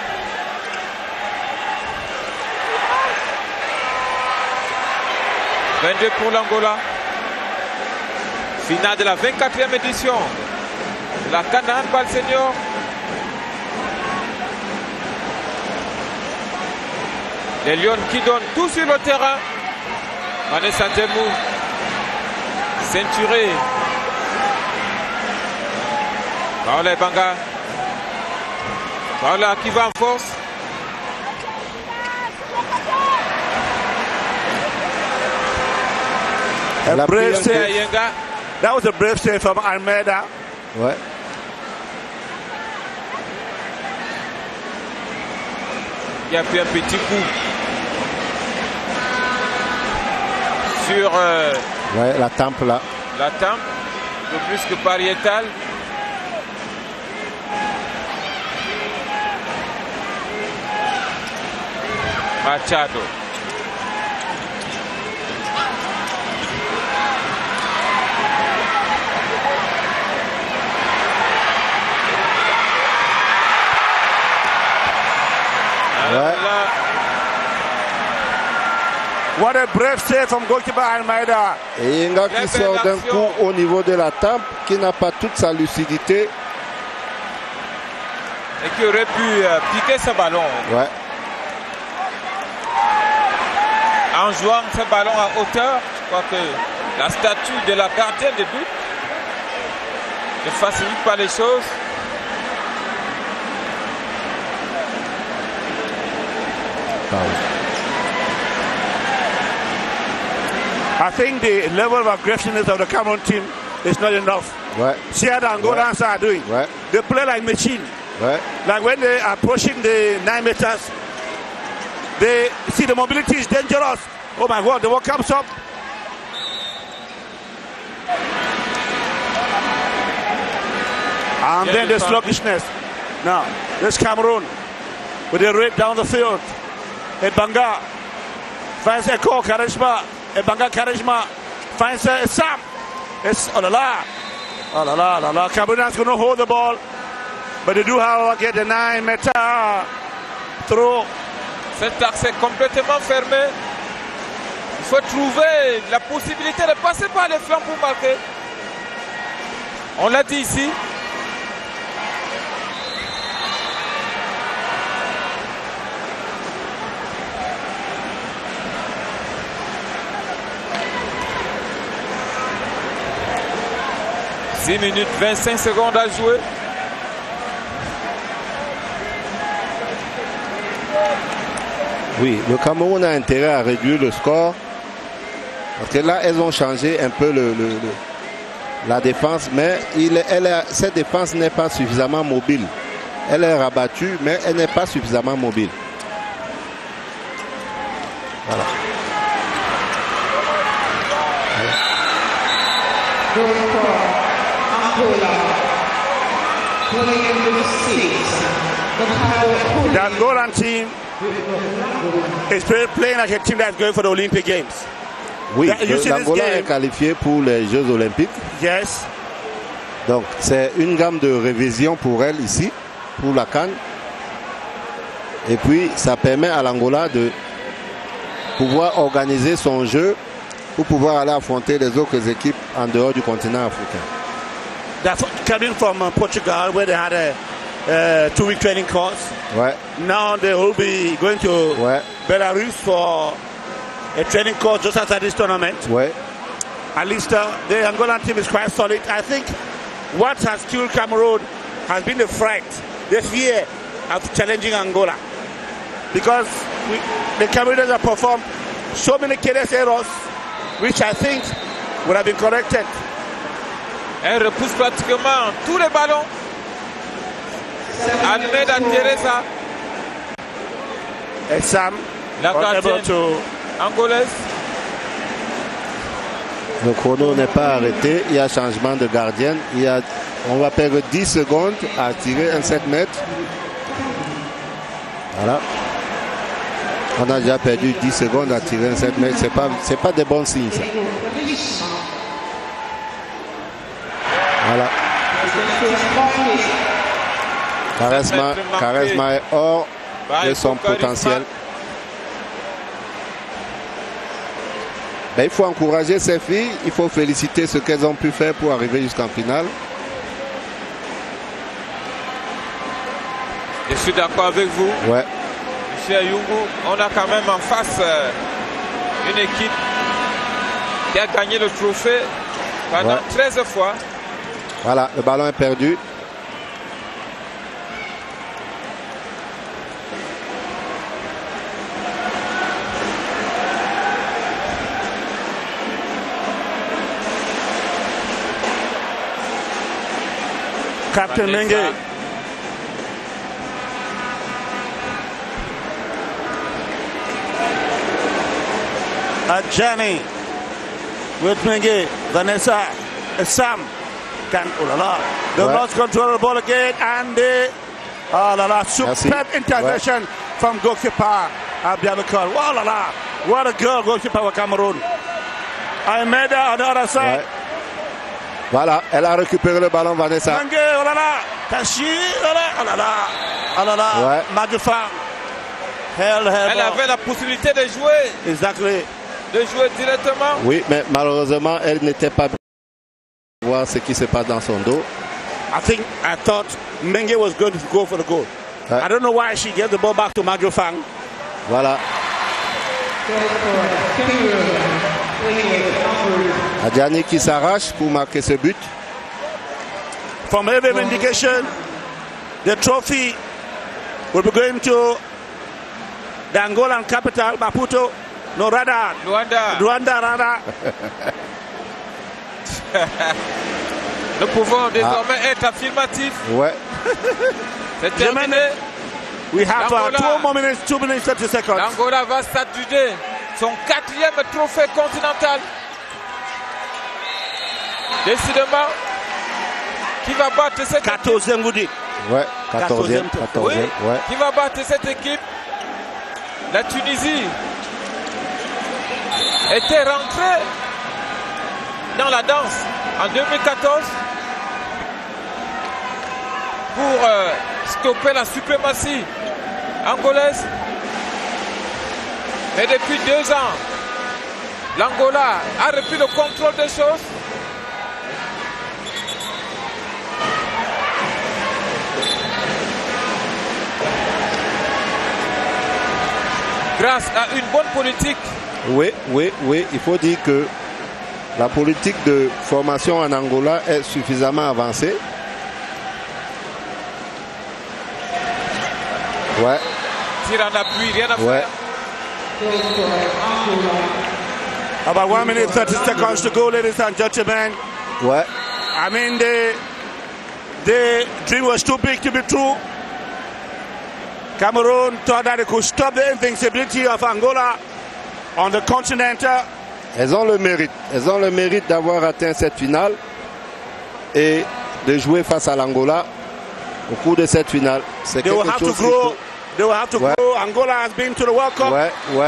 22 pour l'Angola. Finale de la 24e édition de la CAN Handball Senior. Les Lions qui donnent tout sur le terrain. Vanessa Ndemou, ceinturé. Paola Ebanga. Paola qui va en force. A brave save. That was a brave save from Almeida. Ouais. Il y a fait un petit coup sur ouais, la tempe là. La tempe, un peu plus que pariétal. Machado. Ouais. What a brave save from goalkeeper Almeida. Et Yenga qui sort d'un coup au niveau de la tempe, qui n'a pas toute sa lucidité. Et qui aurait pu piquer ce ballon. Ouais. En jouant ce ballon à hauteur, je crois que la statue de la gardienne de but ne facilite pas les choses. I think the level of aggressiveness of the Cameroon team is not enough. Ouais. See how the Angolans are doing. Ouais. They play like machine. Ouais. Like when they are approaching the 9 meters, they see the mobility is dangerous. Oh my God, the ball comes up. And then the sluggishness. Now, this Cameroon with the rate down the field. Ebanga finds Eko Karishma. Ebanga Karishma finds Sam. It's oh la la. Oh la la la la. Cameroon's going to hold the ball. But they do, however, get the 9 meter throw. Cet axe est complètement fermé. Il faut trouver la possibilité de passer par les flancs pour marquer. On l'a dit ici. « 6 minutes 25 secondes à jouer. Oui, le Cameroun a intérêt à réduire le score. Parce que là, elles ont changé un peu la défense, mais cette défense n'est pas suffisamment mobile. Elle est rabattue, mais elle n'est pas suffisamment mobile. Voilà. Angola, playing number 6, The Angolan team is playing like a team that's going for the Olympic Games. Oui, l'Angola est qualifié pour les Jeux Olympiques. Yes. Donc c'est une gamme de révision pour elle ici, pour la CAN. Et puis ça permet à l'Angola de pouvoir organiser son jeu pour pouvoir aller affronter les autres équipes en dehors du continent africain. That's coming from Portugal, where they had a 2-week training course. Ouais. Now they will be going to Belarus for a training course just after this tournament. Ouais. At least the Angolan team is quite solid. I think what has killed Cameroon has been the fright, the fear of challenging Angola. Because the Cameroonians have performed so many careless errors, which I think would have been corrected. Elle repousse pratiquement tous les ballons. Almeida Teresa. Et Sam, la gardienne angolaise. Le chrono n'est pas arrêté. Il y a changement de gardienne. On va perdre 10 secondes à tirer un 7 mètres. Voilà. On a déjà perdu 10 secondes à tirer un 7 mètres. C'est pas des bons signes, ça. Voilà. Quaresma est hors de son potentiel. Ben, il faut encourager ces filles. Il faut féliciter ce qu'elles ont pu faire pour arriver jusqu'en finale. Je suis d'accord avec vous. Ouais. Monsieur Ayungu, on a quand même en face une équipe qui a gagné le trophée pendant 13 fois. Voilà, le ballon est perdu. Captain Mengue. Jenny with Mengue, Vanessa, Sam. They lost control of the ball again, and superb intervention from goalkeeper Abdiabakar. What a girl goalkeeper of Cameroon. I made her on the other side. Voilà, elle a récupéré le ballon, Vanessa. Mengue, Magufang. Elle avait la possibilité de jouer. Exactly. De jouer directement. Oui, mais malheureusement, elle n'était pas voir ce qui se passe dans son dos. I thought Mengue was going to go for the goal. I don't know why she gave the ball back to Magufang. Voilà. Adjani qui s'arrache pour marquer ce but. From every indication, the trophy will be going to the Angolan capital, Maputo. No, rather, Luanda, rather. Nous pouvons désormais être affirmatifs. Ouais. C'est terminé. We have 2 minutes 30 seconds. L'Angola va s'adjuger son 4e trophée continental. Décidément, qui va battre cette 14e, vous dites? Ouais, 14e. Oui, ouais. Qui va battre cette équipe? La Tunisie était rentrée dans la danse en 2014 pour stopper la suprématie angolaise. Et depuis 2 ans, l'Angola a repris le contrôle des choses. Grâce à une bonne politique. Oui, il faut dire que la politique de formation en Angola est suffisamment avancée. Ouais. Tir en appui, rien à faire. About 1 minute 30 seconds to go, ladies and gentlemen. Ouais. I mean, the dream was too big to be true. Cameroon thought that it could stop the invincibility of Angola on the continent. Elles ont le mérite. Elles ont le mérite d'avoir atteint cette finale et de jouer face à l'Angola. au cours de cette finale. C'est They will quelque have to chose grow. They will have to Ouais. grow. Angola has been to the World Cup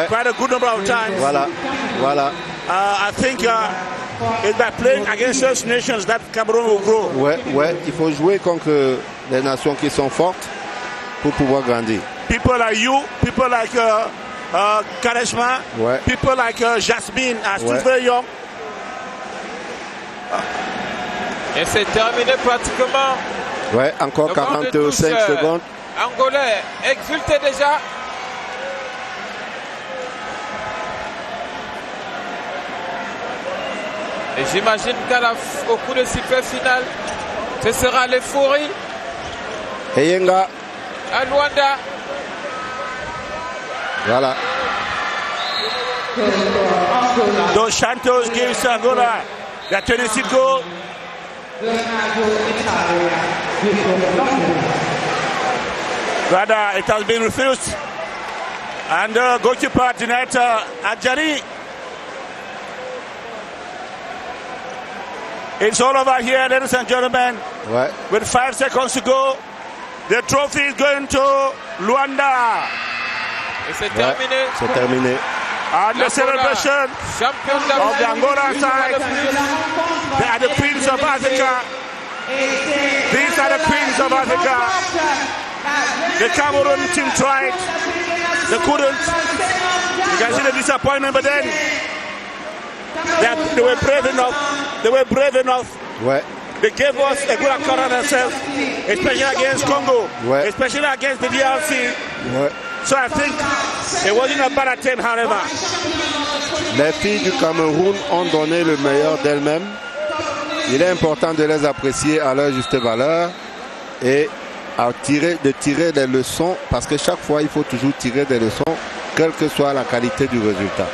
quite a good number of times. Voilà, voilà. I think it's by playing against such nations that Cameroon will grow. Ouais, il faut jouer contre les nations qui sont fortes pour pouvoir grandir. People like you, people like Kareshma, Ouais. people like Jasmine are still Ouais. very young. Et c'est terminé pratiquement. Ouais, encore Le banc de 45 touche, secondes. Angolais exulté déjà. Et j'imagine qu'au coup de sifflet final, ce sera l'euphorie Eyenga, à Luanda. voilà. Dos Santos gives Angola the 26 goal. Rather, it has been refused. And goalkeeper tonight, Adjari. It's all over here, ladies and gentlemen. Ouais. With 5 seconds to go, the trophy is going to Luanda. Et c'est Ouais, terminé. c'est terminé. And the celebration Champion of the Angola side, they are the Queens of Africa. These are the Queens of Africa. The Cameroon team tried. They couldn't. You can see the disappointment, but then they were brave enough. They were brave enough. Ouais. They gave us a good account of themselves, especially against Congo, Ouais. especially against the DRC. Ouais. So I think it wasn't a bad attempt, however. Les filles du Cameroun ont donné le meilleur d'elles-mêmes. Il est important de les apprécier à leur juste valeur et de tirer des leçons, parce que chaque fois, il faut toujours tirer des leçons, quelle que soit la qualité du résultat.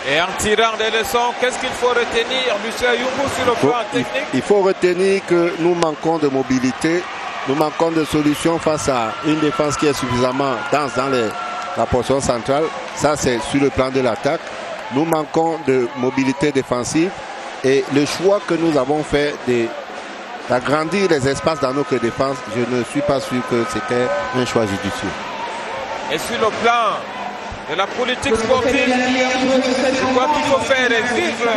Et en tirant des leçons, qu'est-ce qu'il faut retenir, M. Ayubu, sur le plan technique? Il faut retenir que nous manquons de mobilité, nous manquons de solutions face à une défense qui est suffisamment dense dans la portion centrale. Ça, c'est sur le plan de l'attaque. Nous manquons de mobilité défensive et le choix que nous avons fait d'agrandir les espaces dans notre défense, je ne suis pas sûr que c'était un choix judicieux. Et sur le plan de la politique sportive, je crois qu'il faut faire revivre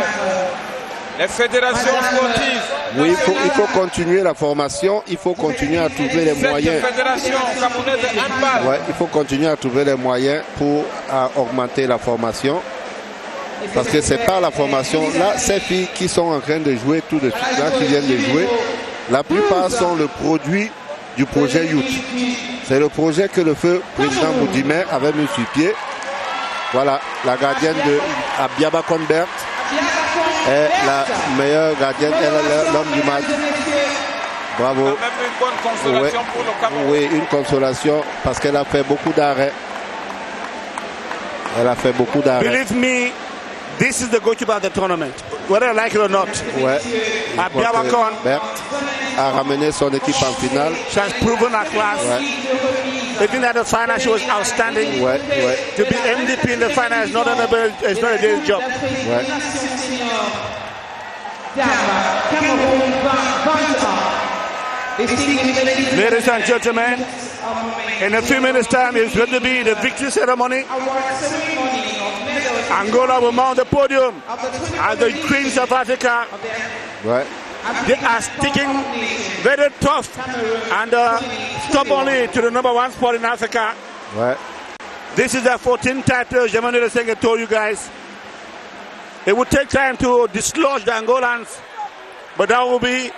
les fédérations sportives. Oui, il faut continuer la formation, il faut continuer à trouver les moyens. Fédération camerounaise de handball. Ouais, il faut continuer à trouver les moyens pour augmenter la formation. Parce que c'est pas la formation. Là, ces filles qui sont en train de jouer tout de suite, là, qui viennent de jouer, la plupart sont le produit du projet Youth. C'est le projet que le feu président Moudimé avait mis sur pied. Voilà, la gardienne de Abiaba Conbert est la meilleure gardienne, elle est l'homme du match. Bravo. Même une bonne consolation pour le Cameroun. Oui, une consolation parce qu'elle a fait beaucoup d'arrêts. Elle a fait beaucoup d'arrêts. Believe me, this is the goalkeeper of the tournament, whether I like it or not. Ouais. Abiaba Bert a ramené son équipe en finale. She has proven her class. Ouais. Even at the final, she was outstanding. Ouais, ouais. To be MVP in the final is not a day's job. Ouais. Ladies and gentlemen, in a few minutes' time, it's going to be the victory ceremony. Angola will mount the podium as the Queens of Africa. Ouais. They are sticking very tough and stubbornly to the #1 spot in Africa. Ouais. This is the 14th title Emmanuel Senge told you guys. It will take time to dislodge the Angolans, but that will be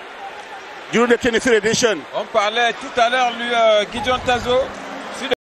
during the 23rd edition. On parlait tout à l'heure, lui, Gideon Tazo,